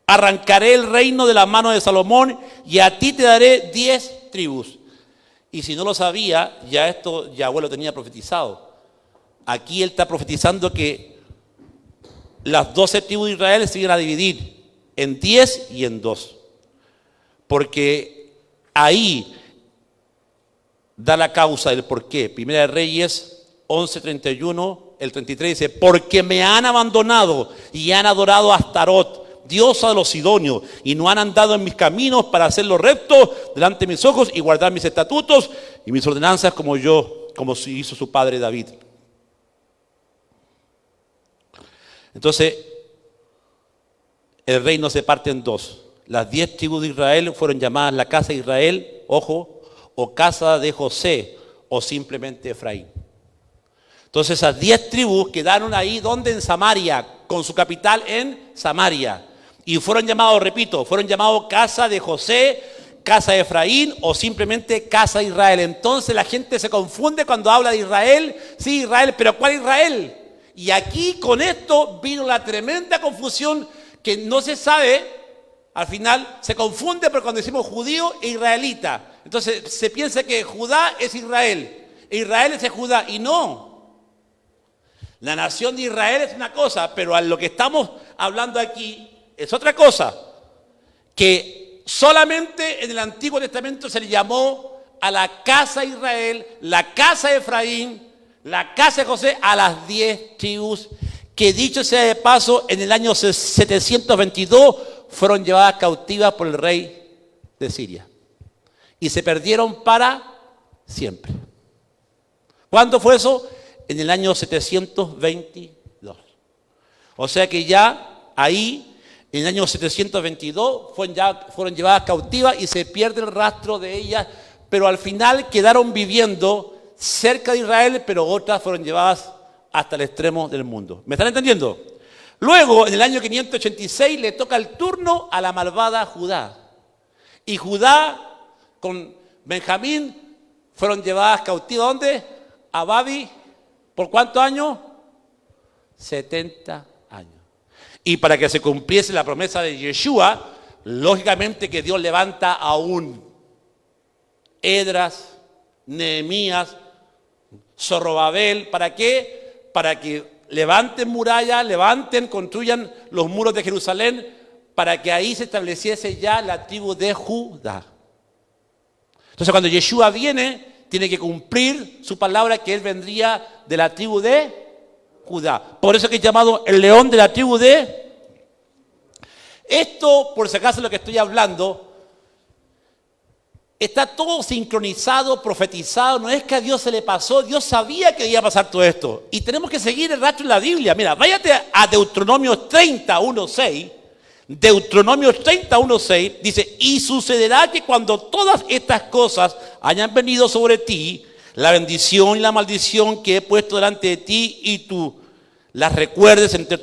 arrancaré el reino de la mano de Salomón y a ti te daré 10 tribus. Y si no lo sabía, ya esto Yahweh lo tenía profetizado. Aquí él está profetizando que las 12 tribus de Israel se iban a dividir en 10 y en 2. Porque ahí da la causa del por qué. Primera de Reyes 11:31, el 33 dice, porque me han abandonado y han adorado a Astarot, diosa de los sidonios, y no han andado en mis caminos para hacer lo recto delante de mis ojos y guardar mis estatutos y mis ordenanzas como hizo su padre David. Entonces, el reino se parte en dos. Las 10 tribus de Israel fueron llamadas la casa de Israel, ojo, o casa de José, o simplemente Efraín. Entonces esas 10 tribus quedaron ahí, ¿dónde? En Samaria, con su capital en Samaria. Y fueron llamados, repito, fueron llamados casa de José, casa de Efraín o simplemente casa de Israel. Entonces la gente se confunde cuando habla de Israel. Sí, Israel, pero ¿cuál Israel? Y aquí con esto vino la tremenda confusión que no se sabe. Al final se confunde porque cuando decimos judío e israelita, entonces se piensa que Judá es Israel, e Israel es Judá, y no. La nación de Israel es una cosa, pero a lo que estamos hablando aquí es otra cosa, que solamente en el Antiguo Testamento se le llamó a la casa de Israel, la casa de Efraín, la casa de José, a las 10 tribus, que dicho sea de paso, en el año 722 fueron llevadas cautivas por el rey de Siria y se perdieron para siempre. ¿Cuándo fue eso? En el año 722. O sea que ya ahí, en el año 722, fueron llevadas cautivas y se pierde el rastro de ellas, pero al final quedaron viviendo cerca de Israel, pero otras fueron llevadas hasta el extremo del mundo. ¿Me están entendiendo? Luego, en el año 586, le toca el turno a la malvada Judá. Y Judá con Benjamín fueron llevadas cautivas, ¿dónde? A Babi. ¿Por cuántos años? 70 años. Y para que se cumpliese la promesa de Yeshua, lógicamente que Dios levanta a un Edras, Nehemías, Zorobabel. ¿Para qué? Para que levanten murallas, construyan los muros de Jerusalén, para que ahí se estableciese ya la tribu de Judá. Entonces cuando Yeshua viene, tiene que cumplir su palabra, que él vendría de la tribu de Judá. Por eso que es llamado el león de la tribu de... Esto, por si acaso lo que estoy hablando, está todo sincronizado, profetizado. No es que a Dios se le pasó, Dios sabía que iba a pasar todo esto. Y tenemos que seguir el rastro en la Biblia. Mira, váyate a Deuteronomio 31:6. Deuteronomio 31:6 dice: y sucederá que cuando todas estas cosas hayan venido sobre ti, la bendición y la maldición que he puesto delante de ti, y tú las recuerdes entre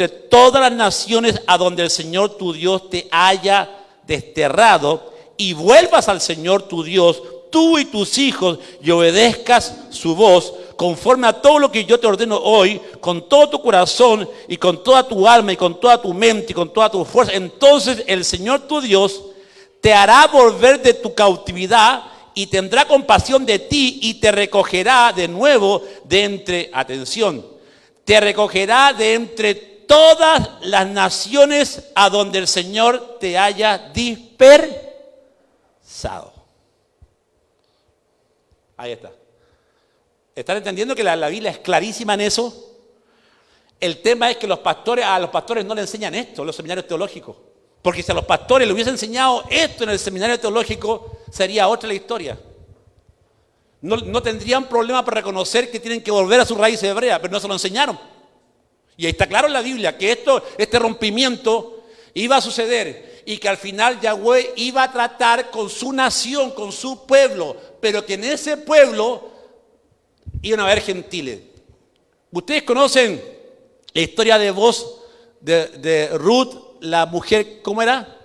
todas las naciones a donde el Señor tu Dios te haya desterrado, y vuelvas al Señor tu Dios, tú y tus hijos, y obedezcas su voz, conforme a todo lo que yo te ordeno hoy, con todo tu corazón, y con toda tu alma, y con toda tu mente, y con toda tu fuerza, entonces el Señor tu Dios te hará volver de tu cautividad, y tendrá compasión de ti, y te recogerá de nuevo de entre, atención, te recogerá de entre todas las naciones a donde el Señor te haya dispersado. Ahí está. ¿Están entendiendo que la Biblia es clarísima en eso? El tema es que a los pastores no le enseñan esto en los seminarios teológicos. Porque si a los pastores le hubiese enseñado esto en el seminario teológico, sería otra la historia. No tendrían problema para reconocer que tienen que volver a su raíz hebrea, pero no se lo enseñaron. Y ahí está claro en la Biblia que este rompimiento iba a suceder, y que al final Yahweh iba a tratar con su nación, con su pueblo, pero que en ese pueblo iban a haber gentiles. Ustedes conocen la historia de de Ruth, la mujer, ¿cómo era?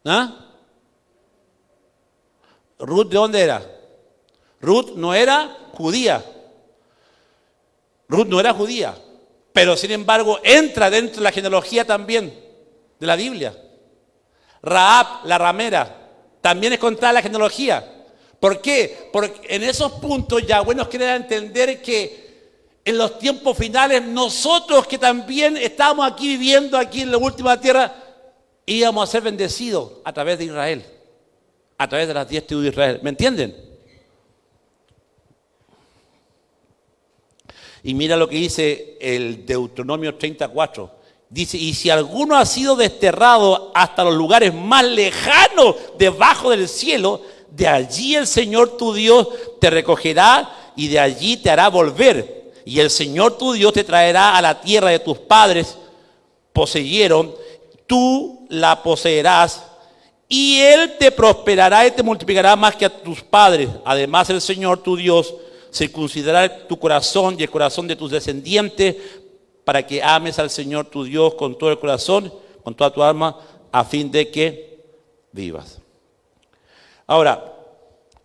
¿Ah? ¿Ruth de dónde era? Ruth no era judía. Ruth no era judía, pero sin embargo entra dentro de la genealogía también de la Biblia. Rahab, la ramera, también es contada en la genealogía. ¿Por qué? Porque en esos puntos Yahweh nos quiere entender que en los tiempos finales nosotros, que también estamos aquí viviendo aquí en la última tierra, íbamos a ser bendecidos a través de Israel, a través de las 10 tribus de Israel. ¿Me entienden? Y mira lo que dice el Deuteronomio 34. Dice: y si alguno ha sido desterrado hasta los lugares más lejanos debajo del cielo, de allí el Señor tu Dios te recogerá, y de allí te hará volver. Y el Señor tu Dios te traerá a la tierra de tus padres poseyeron, tú la poseerás, y Él te prosperará y te multiplicará más que a tus padres. Además, el Señor tu Dios circuncidará tu corazón y el corazón de tus descendientes, para que ames al Señor tu Dios con todo el corazón, con toda tu alma, a fin de que vivas. Ahora,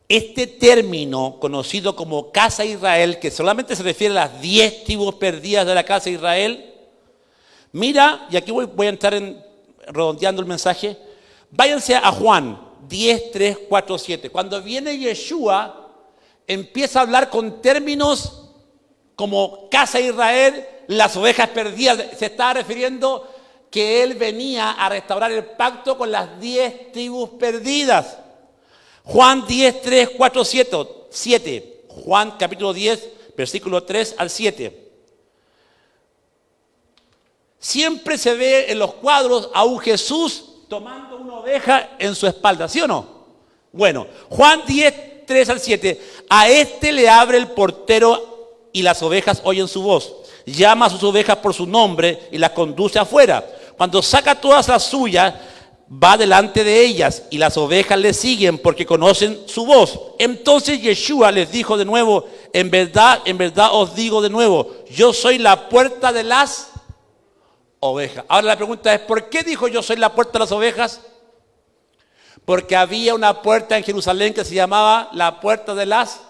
este término conocido como Casa de Israel, que solamente se refiere a las 10 tribus perdidas de la Casa de Israel, mira, y aquí voy a entrar redondeando el mensaje, váyanse a Juan 10, 3, 4, 7. Cuando viene Yeshua, empieza a hablar con términos como Casa de Israel, las ovejas perdidas. Se estaba refiriendo que Él venía a restaurar el pacto con las 10 tribus perdidas. Juan 10, 3, 4, 7. Juan capítulo 10, versículo 3 al 7. Siempre se ve en los cuadros a un Jesús tomando una oveja en su espalda, ¿sí o no? Bueno, Juan 10, 3 al 7. A este le abre el portero y las ovejas oyen su voz. Llama a sus ovejas por su nombre y las conduce afuera. Cuando saca todas las suyas, va delante de ellas, y las ovejas le siguen porque conocen su voz. Entonces Yeshua les dijo de nuevo: en verdad os digo de nuevo, yo soy la puerta de las ovejas. Ahora la pregunta es: ¿por qué dijo yo soy la puerta de las ovejas? Porque había una puerta en Jerusalén que se llamaba la puerta de las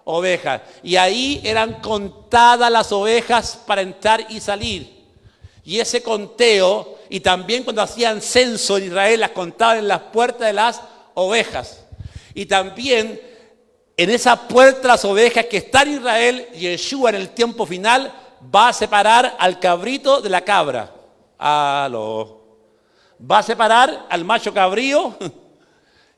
ovejas, y ahí eran contadas las ovejas para entrar y salir. Y ese conteo, y también cuando hacían censo en Israel, las contaban en las puertas de las ovejas. Y también En esa puerta las ovejas que están en Israel, Yeshua en el tiempo final va a separar al cabrito de la cabra. Aló. Va a separar al macho cabrío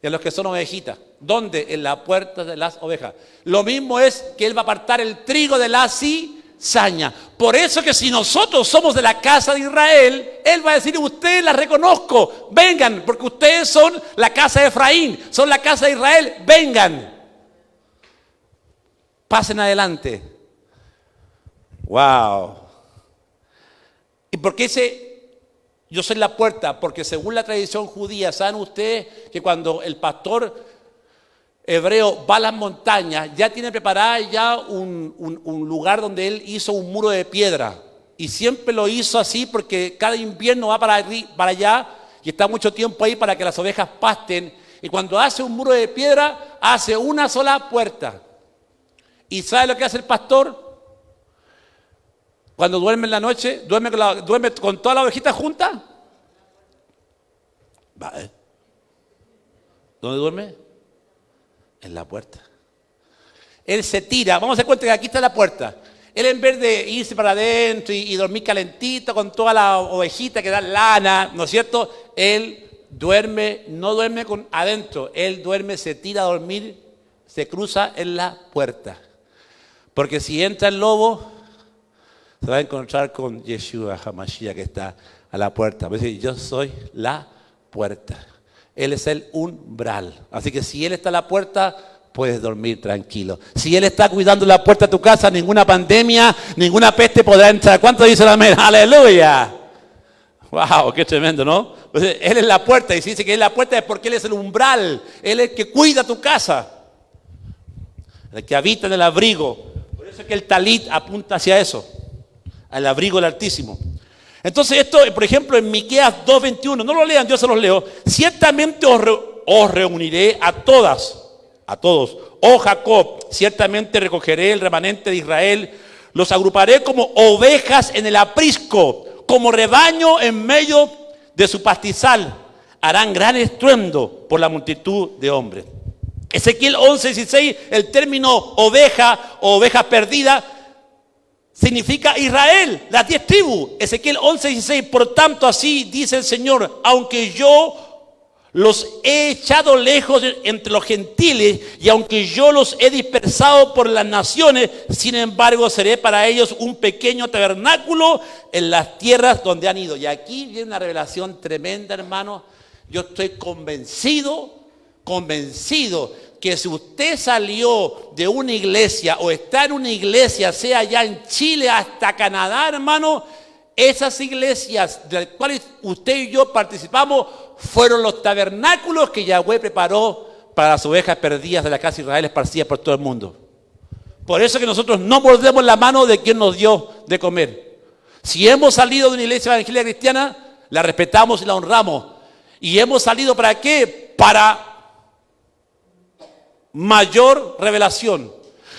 y a los que son ovejitas. ¿Dónde? En la puerta de las ovejas. Lo mismo es que Él va a apartar el trigo de la cizaña. Por eso que si nosotros somos de la casa de Israel, Él va a decir, ustedes las reconozco, vengan, porque ustedes son la casa de Efraín, son la casa de Israel, vengan. Pasen adelante. Wow. ¿Y por qué yo soy la puerta? Porque según la tradición judía, ¿saben ustedes que cuando el pastor hebreo va a las montañas, ya tiene preparada ya un lugar donde él hizo un muro de piedra? Y siempre lo hizo así porque cada invierno va para allá y está mucho tiempo ahí para que las ovejas pasten. Y cuando hace un muro de piedra, hace una sola puerta. ¿Y sabe lo que hace el pastor? Cuando duerme en la noche, duerme con toda la ovejita junta. ¿Dónde duerme? En la puerta. Él se tira, vamos a hacer cuenta que aquí está la puerta. Él en vez de irse para adentro y dormir calentito con toda la ovejita que da lana, ¿no es cierto? Él duerme, no duerme adentro, él duerme, se tira a dormir, se cruza en la puerta. Porque si entra el lobo, se va a encontrar con Yeshua HaMashiach que está a la puerta. Va a decir, yo soy la puerta. Él es el umbral. Así que si Él está a la puerta, puedes dormir tranquilo. Si Él está cuidando la puerta de tu casa, ninguna pandemia, ninguna peste podrá entrar. ¿Cuánto dice el amén? ¡Aleluya! ¡Wow! ¡Qué tremendo!, ¿no? Entonces, Él es la puerta. Y si dice que es la puerta es porque Él es el umbral. Él es el que cuida tu casa. El que habita en el abrigo. Por eso es que el talit apunta hacia eso. Al abrigo del Altísimo. Entonces esto, por ejemplo, en Miqueas 2:21, no lo lean, yo se los leo. Ciertamente os reuniré a todos. Oh Jacob, ciertamente recogeré el remanente de Israel. Los agruparé como ovejas en el aprisco, como rebaño en medio de su pastizal. Harán gran estruendo por la multitud de hombres. Ezequiel 11:16, el término oveja o oveja perdida significa Israel, las 10 tribus. Ezequiel 11:16, por tanto así dice el Señor, aunque yo los he echado lejos entre los gentiles y aunque yo los he dispersado por las naciones, sin embargo seré para ellos un pequeño tabernáculo en las tierras donde han ido. Y aquí viene una revelación tremenda, hermano. Yo estoy convencido que si usted salió de una iglesia o está en una iglesia, sea allá en Chile hasta Canadá, hermano, esas iglesias de las cuales usted y yo participamos fueron los tabernáculos que Yahweh preparó para las ovejas perdidas de la casa de Israel esparcidas por todo el mundo. Por eso que nosotros no mordemos la mano de quien nos dio de comer. Si hemos salido de una iglesia evangélica cristiana, la respetamos y la honramos. ¿Y hemos salido para qué? Para mayor revelación.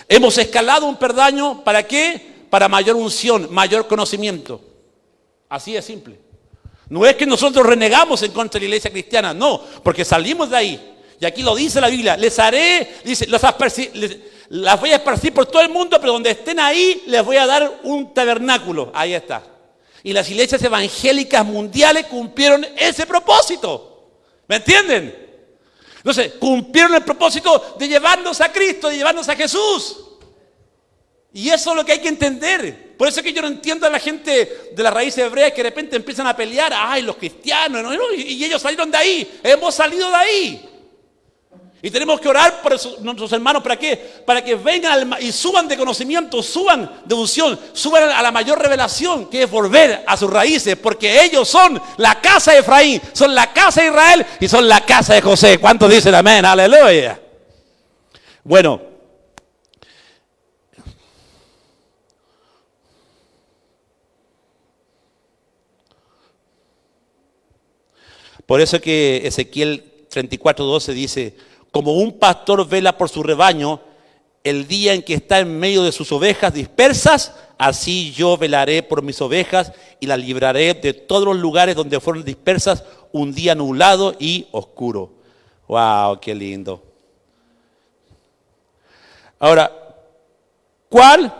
Hemos escalado un peldaño, ¿para qué? Para mayor unción, mayor conocimiento. Así de simple. No es que nosotros renegamos en contra de la iglesia cristiana, no, porque salimos de ahí. Y aquí lo dice la Biblia, les haré, dice, las voy a esparcir por todo el mundo, pero donde estén ahí les voy a dar un tabernáculo. Ahí está. Y las iglesias evangélicas mundiales cumplieron ese propósito. ¿Me entienden? Entonces, cumplieron el propósito de llevarnos a Cristo, de llevarnos a Jesús. Y eso es lo que hay que entender. Por eso es que yo no entiendo a la gente de las raíces hebreas que de repente empiezan a pelear. ¡Ay, los cristianos! ¿No? Y ellos salieron de ahí. Hemos salido de ahí. Y tenemos que orar por nuestros hermanos. ¿Para qué? Para que vengan y suban de conocimiento, suban de unción, suban a la mayor revelación, que es volver a sus raíces. Porque ellos son la casa de Efraín, son la casa de Israel y son la casa de José. ¿Cuántos dicen amén? ¡Aleluya! Bueno. Por eso que Ezequiel 34:12 dice, como un pastor vela por su rebaño, el día en que está en medio de sus ovejas dispersas, así yo velaré por mis ovejas y las libraré de todos los lugares donde fueron dispersas un día nublado y oscuro. ¡Wow! ¡Qué lindo! Ahora, ¿cuál?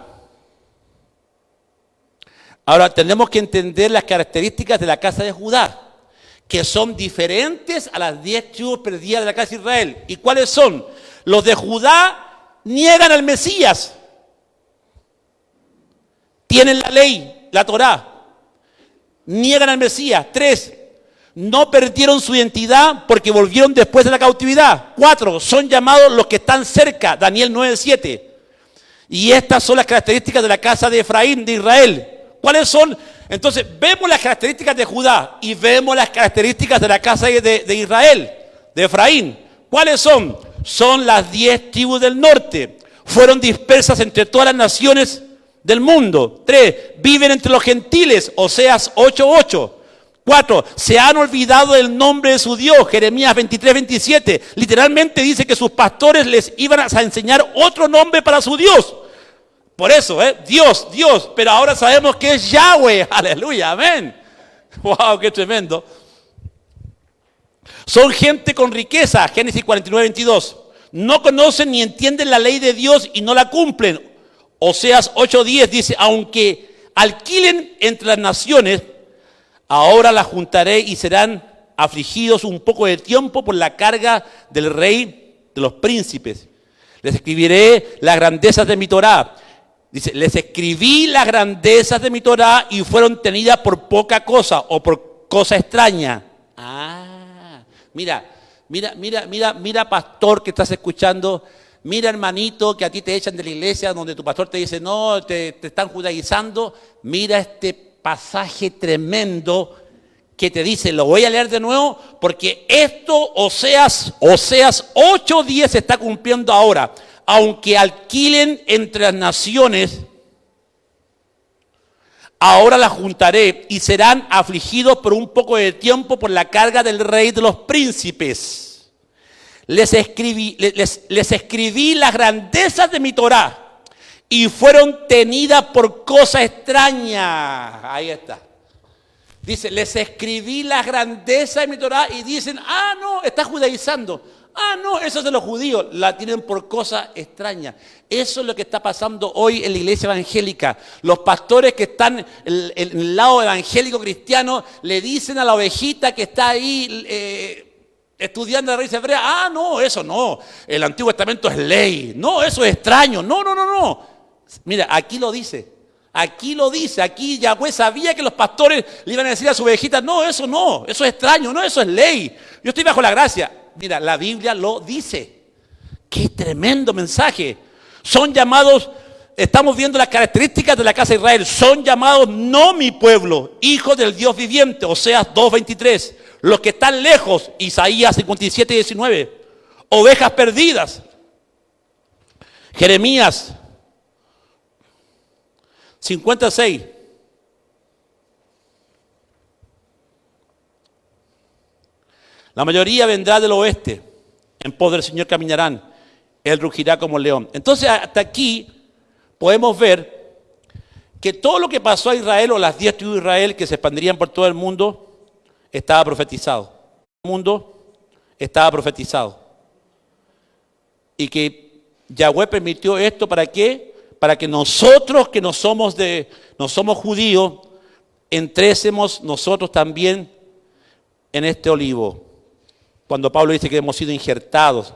Ahora tenemos que entender las características de la casa de Judá, que son diferentes a las 10 tribus perdidas de la casa de Israel. ¿Y cuáles son? Los de Judá niegan al Mesías. Tienen la ley, la Torá. Niegan al Mesías. 3, no perdieron su identidad porque volvieron después de la cautividad. 4, son llamados los que están cerca. Daniel 9:7. Y estas son las características de la casa de Efraín, de Israel. ¿Cuáles son? Entonces, vemos las características de Judá y vemos las características de la casa de Israel, de Efraín. ¿Cuáles son? Son las 10 tribus del norte. Fueron dispersas entre todas las naciones del mundo. 3, viven entre los gentiles, Oseas 8:8. 4, se han olvidado del nombre de su Dios, Jeremías 23:27. Literalmente dice que sus pastores les iban a enseñar otro nombre para su Dios. Por eso, Dios, pero ahora sabemos que es Yahweh, aleluya, amén. Wow, qué tremendo. Son gente con riqueza, Génesis 49:22. No conocen ni entienden la ley de Dios y no la cumplen. Oseas 8:10 dice, aunque alquilen entre las naciones, ahora las juntaré y serán afligidos un poco de tiempo por la carga del rey de los príncipes. Les escribiré las grandezas de mi Torá. Dice, les escribí las grandezas de mi Torá y fueron tenidas por poca cosa o por cosa extraña. Mira, pastor que estás escuchando. Mira, hermanito, que a ti te echan de la iglesia donde tu pastor te dice, no, te están judaizando. Mira este pasaje tremendo que te dice, lo voy a leer de nuevo, porque esto, Oseas 8:10 se está cumpliendo ahora. Aunque alquilen entre las naciones, ahora las juntaré y serán afligidos por un poco de tiempo por la carga del rey de los príncipes. Les escribí las grandezas de mi Torá y fueron tenidas por cosa extraña. Ahí está. Dice, les escribí las grandezas de mi Torá y dicen, no, está judaizando. No, eso es de los judíos, la tienen por cosa extraña. Eso es lo que está pasando hoy en la iglesia evangélica. Los pastores que están en el lado evangélico cristiano le dicen a la ovejita que está ahí estudiando la raíz hebrea, no, eso no, el Antiguo Testamento es ley, no, eso es extraño, no. Mira, aquí lo dice, aquí Yahweh sabía que los pastores le iban a decir a su ovejita, no, eso es extraño, no, eso es ley, yo estoy bajo la gracia. Mira, la Biblia lo dice. ¡Qué tremendo mensaje! Son llamados, estamos viendo las características de la casa de Israel, son llamados no mi pueblo, hijos del Dios viviente, Oseas 2:23. Los que están lejos, Isaías 57:19. Ovejas perdidas, Jeremías 56. La mayoría vendrá del oeste, en pos del Señor caminarán, Él rugirá como león. Entonces hasta aquí podemos ver que todo lo que pasó a Israel o las 10 tribus de Israel que se expandirían por todo el mundo estaba profetizado. El mundo estaba profetizado. Y que Yahweh permitió esto ¿para qué? Para que nosotros que no somos judíos entrésemos nosotros también en este olivo. Cuando Pablo dice que hemos sido injertados.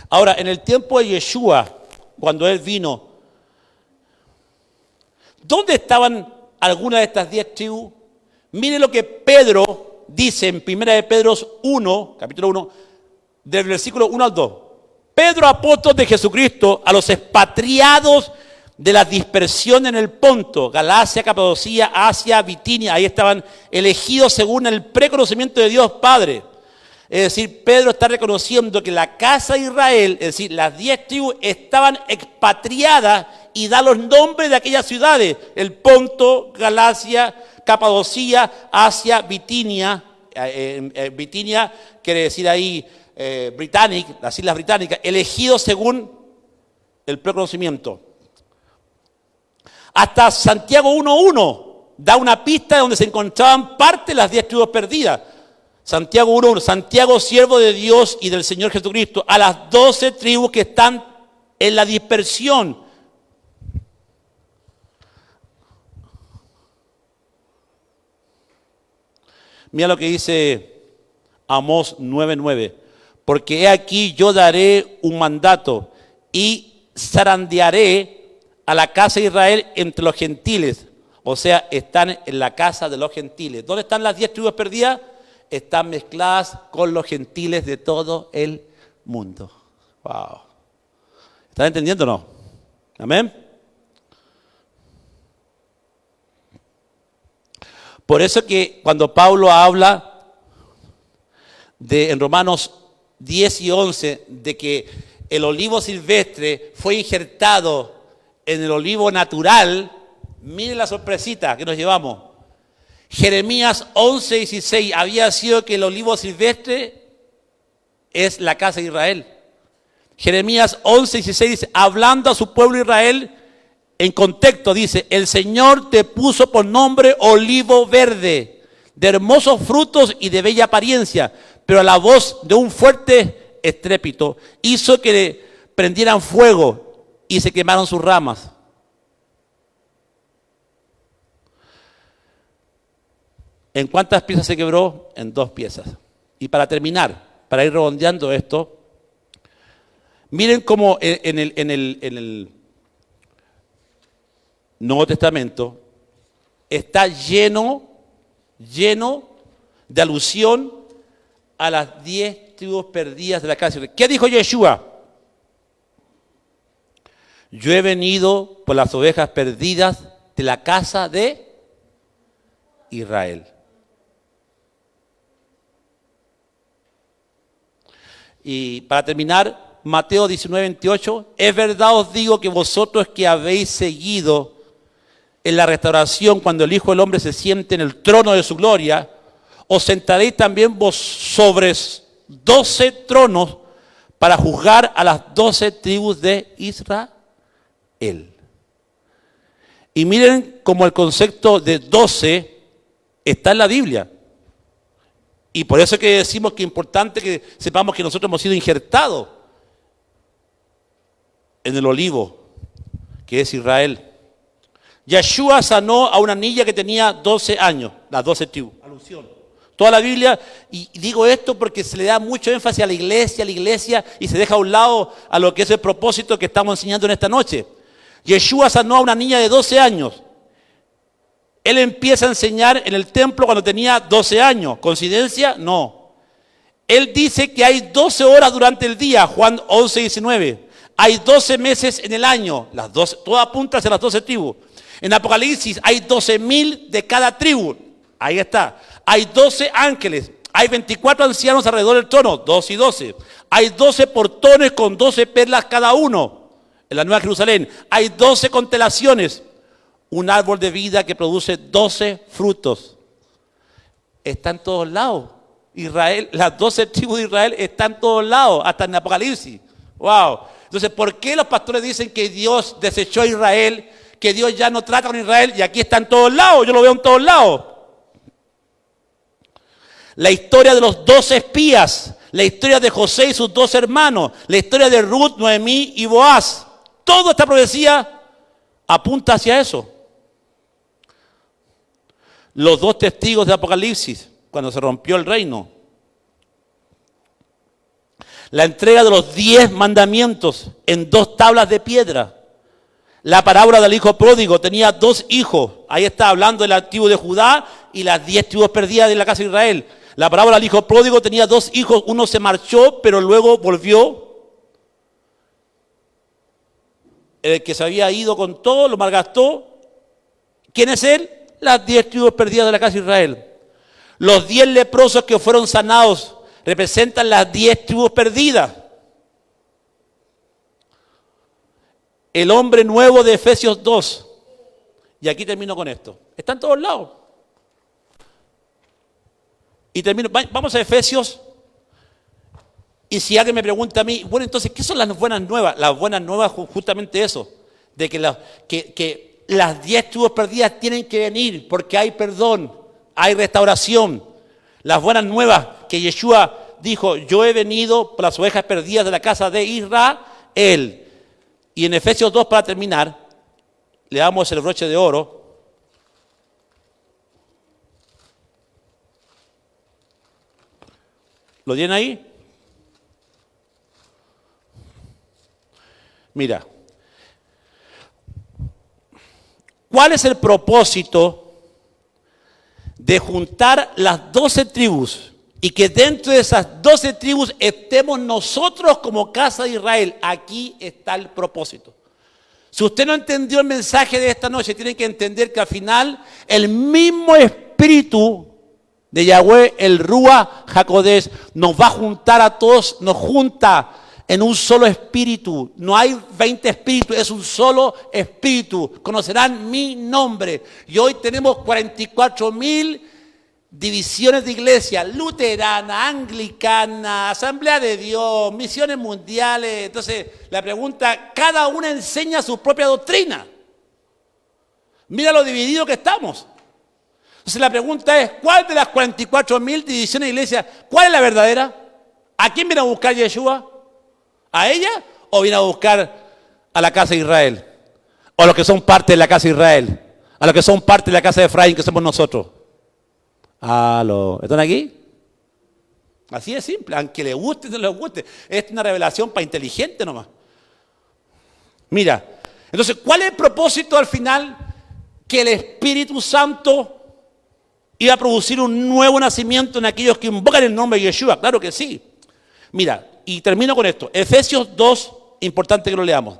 Ahora, en el tiempo de Yeshua, cuando él vino, ¿dónde estaban algunas de estas 10 tribus? Mire lo que Pedro dice en 1 de Pedro 1, capítulo 1, del versículo 1 al 2. Pedro, apóstol de Jesucristo, a los expatriados de la dispersión en el Ponto, Galacia, Capadocia, Asia, Bitinia, ahí estaban elegidos según el preconocimiento de Dios Padre. Es decir, Pedro está reconociendo que la casa de Israel, es decir, las 10 tribus estaban expatriadas y da los nombres de aquellas ciudades, el Ponto, Galacia, Capadocia, Asia, Bitinia. Bitinia quiere decir ahí las islas británicas, elegidos según el preconocimiento. Hasta Santiago 1:1 da una pista donde se encontraban parte de las 10 tribus perdidas. Santiago 1:1, Santiago, siervo de Dios y del Señor Jesucristo, a las 12 tribus que están en la dispersión. Mira lo que dice Amós 9:9. Porque he aquí yo daré un mandato y zarandearé a la casa de Israel entre los gentiles. O sea, están en la casa de los gentiles. ¿Dónde están las 10 tribus perdidas? Están mezcladas con los gentiles de todo el mundo. Wow. ¿Están entendiendo o no? Amén. Por eso que cuando Pablo habla en Romanos 10 y 11 de que el olivo silvestre fue injertado en el olivo natural, miren la sorpresita que nos llevamos. Jeremías 11:16 había sido que el olivo silvestre es la casa de Israel. Jeremías 11:16 dice, hablando a su pueblo Israel, en contexto dice, el Señor te puso por nombre olivo verde, de hermosos frutos y de bella apariencia, pero a la voz de un fuerte estrépito hizo que le prendieran fuego y se quemaron sus ramas. ¿En cuántas piezas se quebró? En 2 piezas. Y para terminar, para ir redondeando esto, miren cómo en el Nuevo Testamento está lleno de alusión a las 10 tribus perdidas de la casa de Israel. ¿Qué dijo Yeshua? Yo he venido por las ovejas perdidas de la casa de Israel. Y para terminar, Mateo 19:28, es verdad os digo que vosotros que habéis seguido en la restauración cuando el Hijo del Hombre se siente en el trono de su gloria, os sentaréis también vos sobre 12 tronos para juzgar a las 12 tribus de Israel. Y miren cómo el concepto de 12 está en la Biblia. Y por eso es que decimos que es importante que sepamos que nosotros hemos sido injertados en el olivo, que es Israel. Yeshua sanó a una niña que tenía 12 años, las 12 tribus. Alusión. Toda la Biblia, y digo esto porque se le da mucho énfasis a la iglesia, y se deja a un lado a lo que es el propósito que estamos enseñando en esta noche. Yeshua sanó a una niña de 12 años. Él empieza a enseñar en el templo cuando tenía 12 años. ¿Coincidencia? No. Él dice que hay 12 horas durante el día, Juan 11:19. Hay 12 meses en el año, las 12, todo apunta hacia las 12 tribus. En Apocalipsis hay 12,000 de cada tribu. Ahí está. Hay 12 ángeles. Hay 24 ancianos alrededor del trono, 12 y 12. Hay 12 portones con 12 perlas cada uno en la Nueva Jerusalén. Hay 12 constelaciones. Un árbol de vida que produce 12 frutos. Está en todos lados. Israel, las 12 tribus de Israel están en todos lados, hasta en Apocalipsis. Wow. Entonces, ¿por qué los pastores dicen que Dios desechó a Israel, que Dios ya no trata con Israel y aquí está en todos lados? Yo lo veo en todos lados. La historia de los 12 espías, la historia de José y sus 2 hermanos, la historia de Ruth, Noemí y Boaz. Toda esta profecía apunta hacia eso. Los 2 testigos de Apocalipsis, cuando se rompió el reino. La entrega de los 10 mandamientos en 2 tablas de piedra. La parábola del hijo pródigo, tenía 2 hijos. Ahí está hablando de la tribu de Judá y las 10 tribus perdidas de la casa de Israel. La parábola del hijo pródigo tenía 2 hijos. Uno se marchó, pero luego volvió. El que se había ido con todo, lo malgastó. ¿Quién es él? Las 10 tribus perdidas de la casa de Israel. Los 10 leprosos que fueron sanados representan las 10 tribus perdidas. El hombre nuevo de Efesios 2. Y aquí termino con esto. Está en todos lados. Y termino. Vamos a Efesios. Y si alguien me pregunta a mí, bueno, entonces, ¿qué son las buenas nuevas? Las buenas nuevas, justamente eso. De que las 10 tribus perdidas tienen que venir porque hay perdón, hay restauración. Las buenas nuevas que Yeshua dijo, yo he venido por las ovejas perdidas de la casa de Israel. Y en Efesios 2, para terminar, le damos el broche de oro. ¿Lo tienen ahí? Mira, ¿cuál es el propósito de juntar las 12 tribus y que dentro de esas 12 tribus estemos nosotros como casa de Israel? Aquí está el propósito. Si usted no entendió el mensaje de esta noche, tiene que entender que al final el mismo espíritu de Yahweh, el Ruach HaKodesh, nos va a juntar a todos, nos junta en un solo espíritu. No hay 20 espíritus, es un solo espíritu. Conocerán mi nombre. Y hoy tenemos 44,000 divisiones de iglesia: luterana, anglicana, Asamblea de Dios, misiones mundiales. Entonces, la pregunta, cada una enseña su propia doctrina. Mira lo dividido que estamos. Entonces, la pregunta es, ¿cuál de las 44,000 divisiones de iglesia, cuál es la verdadera? ¿A quién viene a buscar Yeshua? ¿A ella o viene a buscar a la casa de Israel? ¿O a los que son parte de la casa de Israel? ¿A los que son parte de la casa de Efraín, que somos nosotros? ¿Están aquí? Así de simple, aunque les guste o no les guste. Es una revelación para inteligente nomás. Mira, entonces, ¿cuál es el propósito al final? Que el Espíritu Santo iba a producir un nuevo nacimiento en aquellos que invocan el nombre de Yeshua. Claro que sí. Mira, y termino con esto. Efesios 2, importante que lo leamos.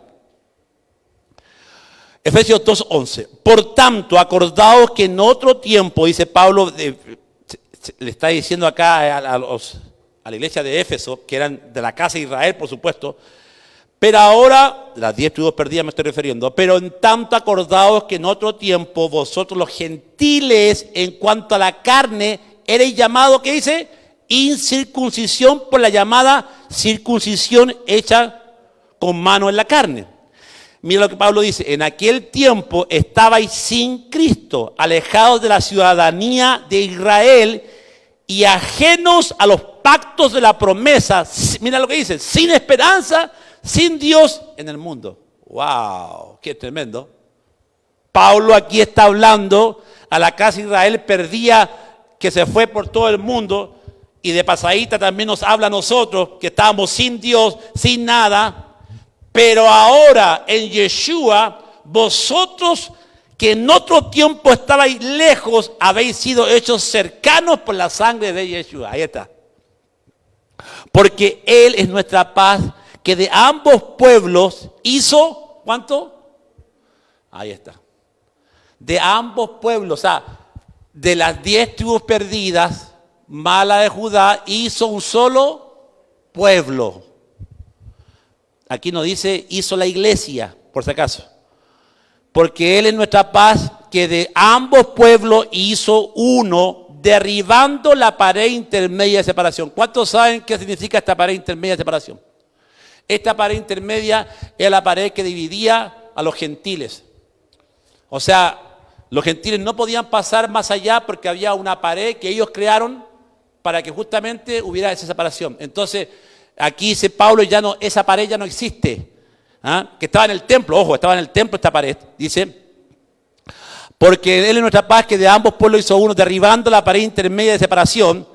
Efesios 2:11. Por tanto, acordaos que en otro tiempo, dice Pablo, le está diciendo acá a la iglesia de Éfeso, que eran de la casa de Israel, por supuesto, pero ahora, las 10 tribus perdidas me estoy refiriendo, pero en tanto acordaos que en otro tiempo vosotros los gentiles, en cuanto a la carne, erais llamados, ¿qué dice? Incircuncisión por la llamada circuncisión hecha con mano en la carne. Mira lo que Pablo dice: en aquel tiempo estabais sin Cristo, alejados de la ciudadanía de Israel y ajenos a los pactos de la promesa. Mira lo que dice: sin esperanza, sin Dios en el mundo. ¡Wow! ¡Qué tremendo! Pablo aquí está hablando a la casa de Israel perdida, que se fue por todo el mundo. Y de pasadita también nos habla a nosotros, que estábamos sin Dios, sin nada. Pero ahora en Yeshua, vosotros que en otro tiempo estabais lejos, habéis sido hechos cercanos por la sangre de Yeshua. Ahí está. Porque Él es nuestra paz, que de ambos pueblos hizo, ¿cuánto? Ahí está. De ambos pueblos, o sea, de las 10 tribus perdidas, mala de Judá, hizo un solo pueblo. Aquí nos dice, hizo la iglesia, por si acaso. Porque Él es nuestra paz, que de ambos pueblos hizo uno, derribando la pared intermedia de separación. ¿Cuántos saben qué significa esta pared intermedia de separación? Esta pared intermedia es la pared que dividía a los gentiles. O sea, los gentiles no podían pasar más allá porque había una pared que ellos crearon para que justamente hubiera esa separación. Entonces, aquí dice Pablo, ya no, esa pared ya no existe. Que estaba en el templo, ojo, estaba en el templo esta pared, dice, porque Él es nuestra paz, que de ambos pueblos hizo uno, derribando la pared intermedia de separación.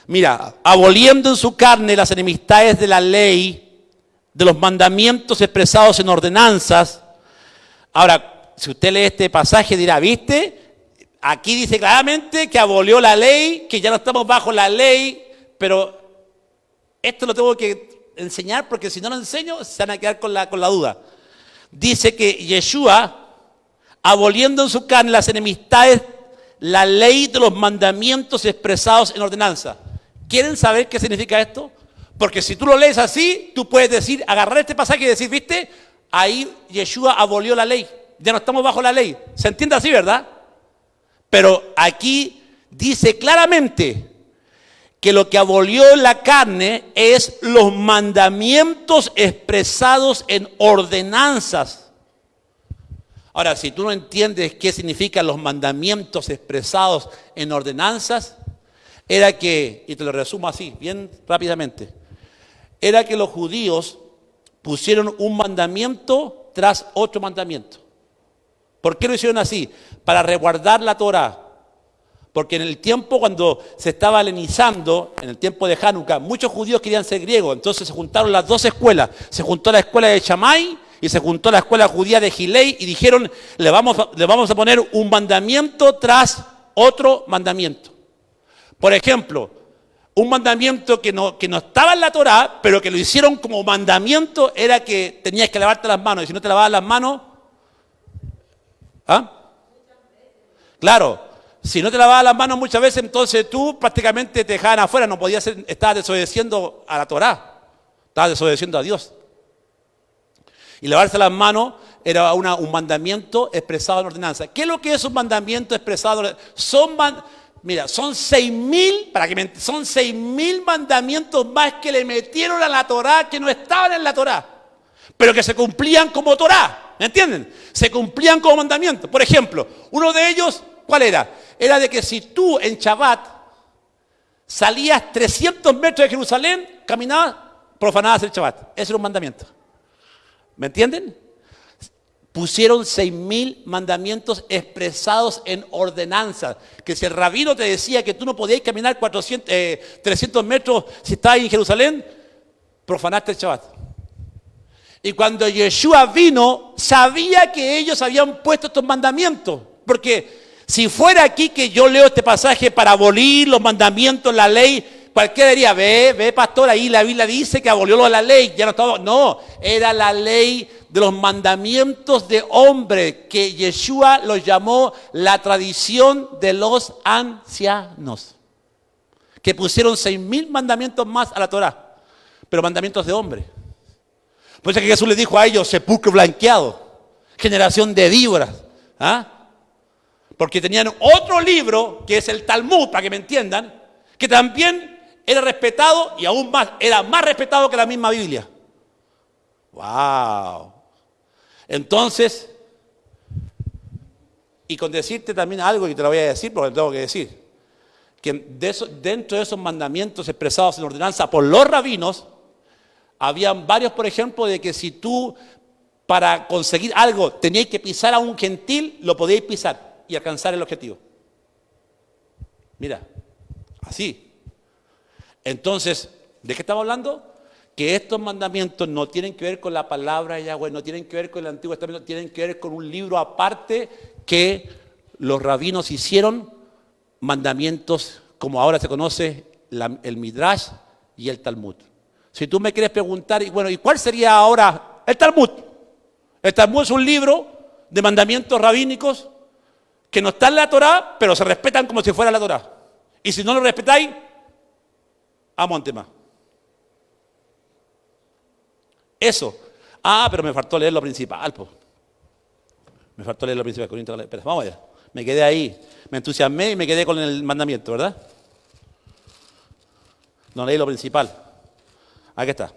Mira, aboliendo en su carne las enemistades de la ley, de los mandamientos expresados en ordenanzas. Ahora, si usted lee este pasaje dirá, ¿viste? Aquí dice claramente que abolió la ley, que ya no estamos bajo la ley, pero esto lo tengo que enseñar porque si no lo enseño se van a quedar con la duda. Dice que Yeshua, aboliendo en su carne las enemistades, la ley de los mandamientos expresados en ordenanza. ¿Quieren saber qué significa esto? Porque si tú lo lees así, tú puedes decir, agarrar este pasaje y decir, ¿viste? Ahí Yeshua abolió la ley. Ya no estamos bajo la ley. ¿Se entiende así, verdad? Pero aquí dice claramente que lo que abolió la carne es los mandamientos expresados en ordenanzas. Ahora, si tú no entiendes qué significan los mandamientos expresados en ordenanzas, era que, y te lo resumo así, bien rápidamente, era que los judíos pusieron un mandamiento tras otro mandamiento. ¿Por qué lo hicieron así? Para resguardar la Torá. Porque en el tiempo cuando se estaba helenizando, en el tiempo de Hanukkah, muchos judíos querían ser griegos, entonces se juntaron las dos escuelas. Se juntó la escuela de Shammai y se juntó la escuela judía de Gilei y dijeron, le vamos a poner un mandamiento tras otro mandamiento. Por ejemplo, un mandamiento que no estaba en la Torá, pero que lo hicieron como mandamiento, era que tenías que lavarte las manos. Y si no te lavabas las manos, ¿ah? Claro, si no te lavabas las manos muchas veces, entonces tú prácticamente te dejaban afuera, no podías ser, estabas desobedeciendo a la Torá, estabas desobedeciendo a Dios. Y lavarse las manos era un mandamiento expresado en ordenanza. ¿Qué es lo que es un mandamiento expresado en ordenanza? Son 6.000, son 6.000 mandamientos más que le metieron a la Torá que no estaban en la Torá, pero que se cumplían como Torá, ¿me entienden? Se cumplían como mandamientos. Por ejemplo, uno de ellos, ¿cuál era? Era de que si tú en Shabbat salías 300 metros de Jerusalén, caminabas, profanabas el Shabbat. Ese era un mandamiento. ¿Me entienden? Pusieron 6.000 mandamientos expresados en ordenanzas. Que si el rabino te decía que tú no podías caminar 300 metros si estabas en Jerusalén, profanaste el Shabbat. Y cuando Yeshua vino, sabía que ellos habían puesto estos mandamientos. Porque si fuera aquí que yo leo este pasaje para abolir los mandamientos, la ley, cualquiera diría, ve pastor, ahí la Biblia dice que abolió la ley, ya no estaba. No, era la ley de los mandamientos de hombre, que Yeshua los llamó la tradición de los ancianos, que pusieron 6.000 mandamientos más a la Torá, pero mandamientos de hombre. Por eso que Jesús les dijo a ellos, sepulcro blanqueado, generación de víboras, ¿ah? Porque tenían otro libro, que es el Talmud, para que me entiendan, que también era respetado y aún más, era más respetado que la misma Biblia. ¡Wow! Entonces, y con decirte también algo, y te lo voy a decir porque lo tengo que decir, que dentro de esos mandamientos expresados en ordenanza por los rabinos, habían varios, por ejemplo, de que si tú para conseguir algo tenías que pisar a un gentil, lo podías pisar y alcanzar el objetivo. Mira, así. Entonces, ¿de qué estamos hablando? Que estos mandamientos no tienen que ver con la palabra de Yahweh, no tienen que ver con el Antiguo Testamento, tienen que ver con un libro aparte que los rabinos hicieron, mandamientos como ahora se conoce el Midrash y el Talmud. Si tú me quieres preguntar, ¿y cuál sería ahora el Talmud? El Talmud es un libro de mandamientos rabínicos que no está en la Torá, pero se respetan como si fuera la Torá. Y si no lo respetáis, a monte más. Eso. Pero me faltó leer lo principal, po. Me faltó leer lo principal. Espera, vamos allá. Me quedé ahí. Me entusiasmé y me quedé con el mandamiento, ¿verdad? No leí lo principal. Aquí está.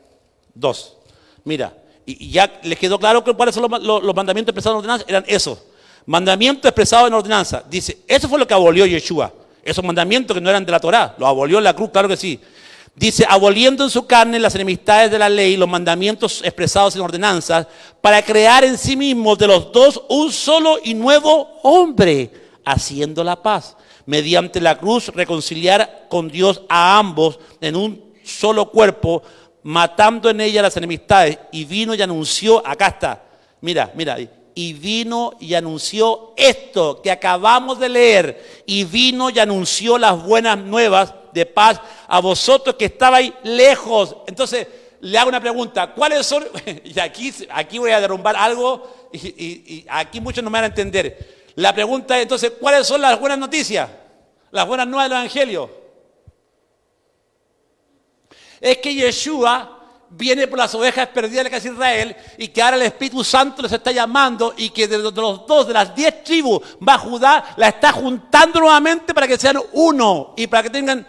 2. Mira, y ya les quedó claro cuáles son los mandamientos expresados en ordenanza. Eran esos. Mandamientos expresados en ordenanza. Dice, eso fue lo que abolió Yeshua. Esos mandamientos que no eran de la Torá. Los abolió en la cruz, claro que sí. Dice, aboliendo en su carne las enemistades de la ley, los mandamientos expresados en ordenanzas, para crear en sí mismos de los dos un solo y nuevo hombre, haciendo la paz. Mediante la cruz reconciliar con Dios a ambos en un solo cuerpo, matando en ella las enemistades. Y vino y anunció, acá está, mira, y vino y anunció esto que acabamos de leer, y vino y anunció las buenas nuevas de paz a vosotros que estabais lejos. Entonces, le hago una pregunta, ¿cuáles son? Y aquí voy a derrumbar algo y aquí muchos no me van a entender. La pregunta es entonces, ¿cuáles son las buenas noticias? Las buenas nuevas del Evangelio. Es que Yeshua viene por las ovejas perdidas de la casa de Israel y que ahora el Espíritu Santo les está llamando y que de las 10 tribus va Judá, la está juntando nuevamente para que sean uno y para que tengan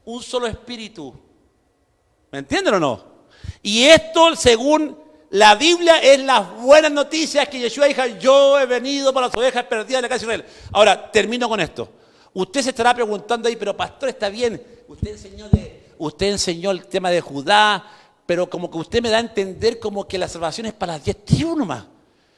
un solo espíritu. ¿Me entienden o no? Y esto, según la Biblia, es las buenas noticias que Yeshua dijo, yo he venido para las ovejas perdidas de la casa de Israel. Ahora, termino con esto. Usted se estará preguntando ahí, pero pastor, está bien, usted enseñó el tema de Judá, pero como que usted me da a entender como que la salvación es para las 10 tribus nomás.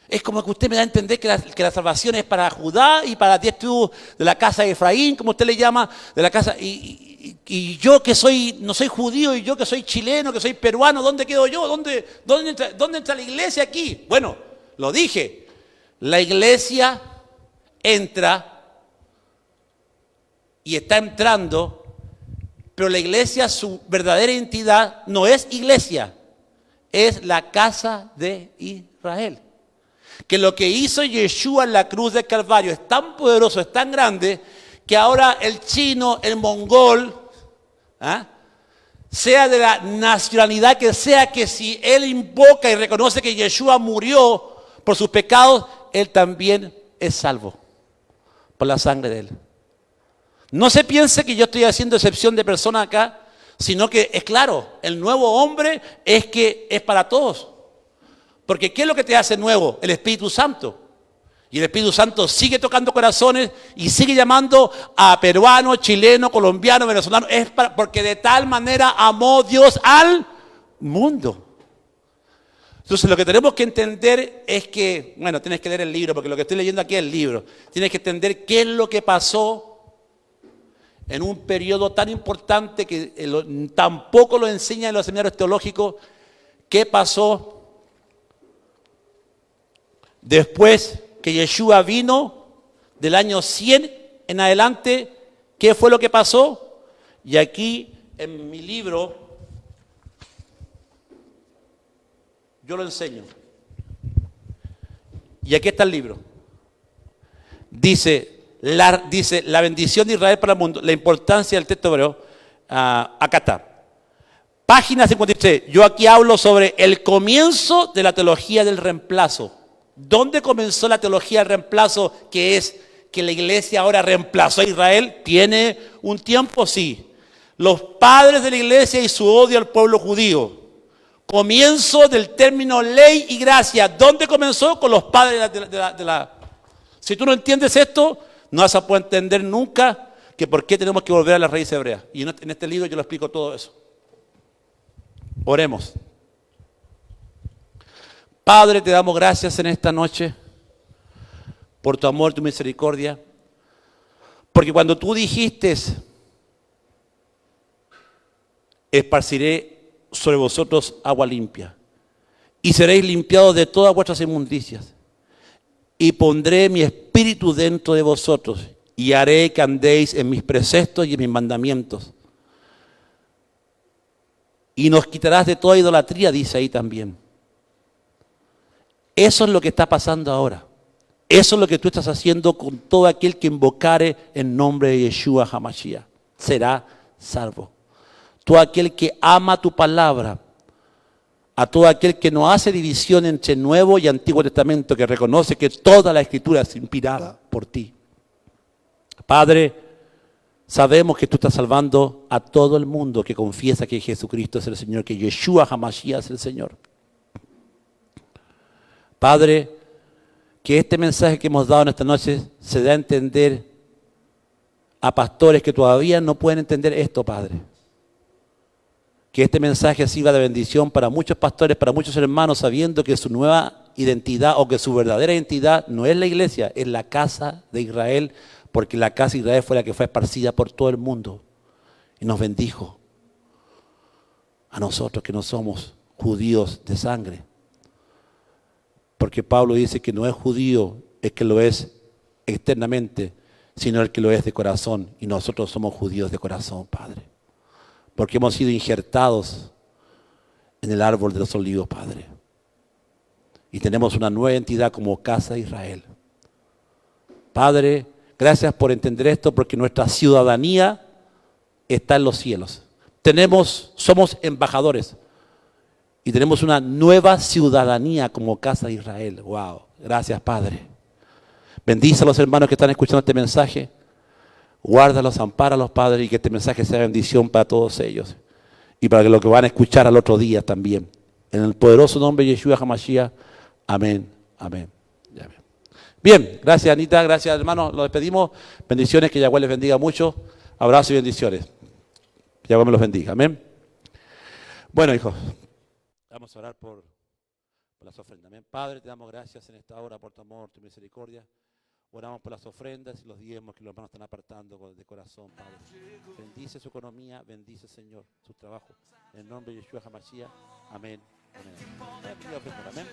Es como que usted me da a entender que la salvación es para Judá y para las 10 tribus de la casa de Efraín, como usted le llama, de la casa. Y yo que no soy judío, y yo que soy chileno, que soy peruano, ¿dónde quedo yo? ¿Dónde entra la iglesia aquí? Bueno, lo dije, la iglesia entra y está entrando, pero la iglesia, su verdadera identidad no es iglesia, es la casa de Israel. Que lo que hizo Yeshua en la cruz del Calvario es tan poderoso, es tan grande, que ahora el chino, el mongol, sea de la nacionalidad que sea, que si él invoca y reconoce que Yeshua murió por sus pecados, él también es salvo por la sangre de él. No se piense que yo estoy haciendo excepción de personas acá, sino que es claro, el nuevo hombre es para todos. Porque ¿qué es lo que te hace nuevo? El Espíritu Santo. Y el Espíritu Santo sigue tocando corazones y sigue llamando a peruanos, chilenos, colombianos, venezolanos. Porque de tal manera amó Dios al mundo. Entonces lo que tenemos que entender es que, bueno, tienes que leer el libro, porque lo que estoy leyendo aquí es el libro. Tienes que entender qué es lo que pasó en un periodo tan importante que tampoco lo enseñan en los seminarios teológicos. ¿Qué pasó después que Yeshua vino del año 100 en adelante? ¿Qué fue lo que pasó? Y aquí en mi libro yo lo enseño. Y aquí está el libro. Dice la bendición de Israel para el mundo, la importancia del texto hebreo. Acá está. Página 53. Yo aquí hablo sobre el comienzo de la teología del reemplazo. ¿Dónde comenzó la teología del reemplazo? Que es que la iglesia ahora reemplazó a Israel. ¿Tiene un tiempo? Sí. Los padres de la iglesia y su odio al pueblo judío. Comienzo del término ley y gracia. ¿Dónde comenzó? Con los padres de la... Si tú no entiendes esto, no vas a poder entender nunca que por qué tenemos que volver a las raíces hebreas. Y en este libro yo lo explico todo eso. Oremos. Padre, te damos gracias en esta noche por tu amor, tu misericordia. Porque cuando tú dijiste, esparciré sobre vosotros agua limpia y seréis limpiados de todas vuestras inmundicias. Y pondré mi espíritu dentro de vosotros y haré que andéis en mis preceptos y en mis mandamientos. Y nos quitarás de toda idolatría, dice ahí también. Eso es lo que está pasando ahora. Eso es lo que tú estás haciendo con todo aquel que invocare en nombre de Yeshua HaMashiach. Será salvo. Todo aquel que ama tu palabra, a todo aquel que no hace división entre Nuevo y Antiguo Testamento, que reconoce que toda la Escritura es inspirada por ti. Padre, sabemos que tú estás salvando a todo el mundo que confiesa que Jesucristo es el Señor, que Yeshua HaMashiach es el Señor. Padre, que este mensaje que hemos dado en esta noche se dé a entender a pastores que todavía no pueden entender esto, Padre. Que este mensaje sirva de bendición para muchos pastores, para muchos hermanos, sabiendo que su nueva identidad o que su verdadera identidad no es la iglesia, es la casa de Israel, porque la casa de Israel fue la que fue esparcida por todo el mundo y nos bendijo a nosotros que no somos judíos de sangre. Porque Pablo dice que no es judío el que lo es externamente, sino el que lo es de corazón. Y nosotros somos judíos de corazón, Padre. Porque hemos sido injertados en el árbol de los olivos, Padre. Y tenemos una nueva identidad como casa de Israel. Padre, gracias por entender esto, porque nuestra ciudadanía está en los cielos. Somos embajadores. Y tenemos una nueva ciudadanía como casa de Israel. Wow, gracias, Padre. Bendice a los hermanos que están escuchando este mensaje. Guárdalos, ampáralos, Padre, y que este mensaje sea bendición para todos ellos. Y para lo que van a escuchar al otro día también. En el poderoso nombre de Yeshua HaMashiach. Amén, amén y amén. Bien, gracias Anita, gracias hermanos, nos despedimos. Bendiciones, que Yahweh les bendiga mucho. Abrazos y bendiciones. Que Yahweh me los bendiga, amén. Bueno, hijos, vamos a orar por las ofrendas. Amén. Padre, te damos gracias en esta hora por tu amor, tu misericordia. Oramos por las ofrendas y los diezmos que los hermanos están apartando de corazón, Padre. Bendice su economía, bendice, Señor, su trabajo. En el nombre de Yeshua HaMashiach. Amén. Amén. Amén.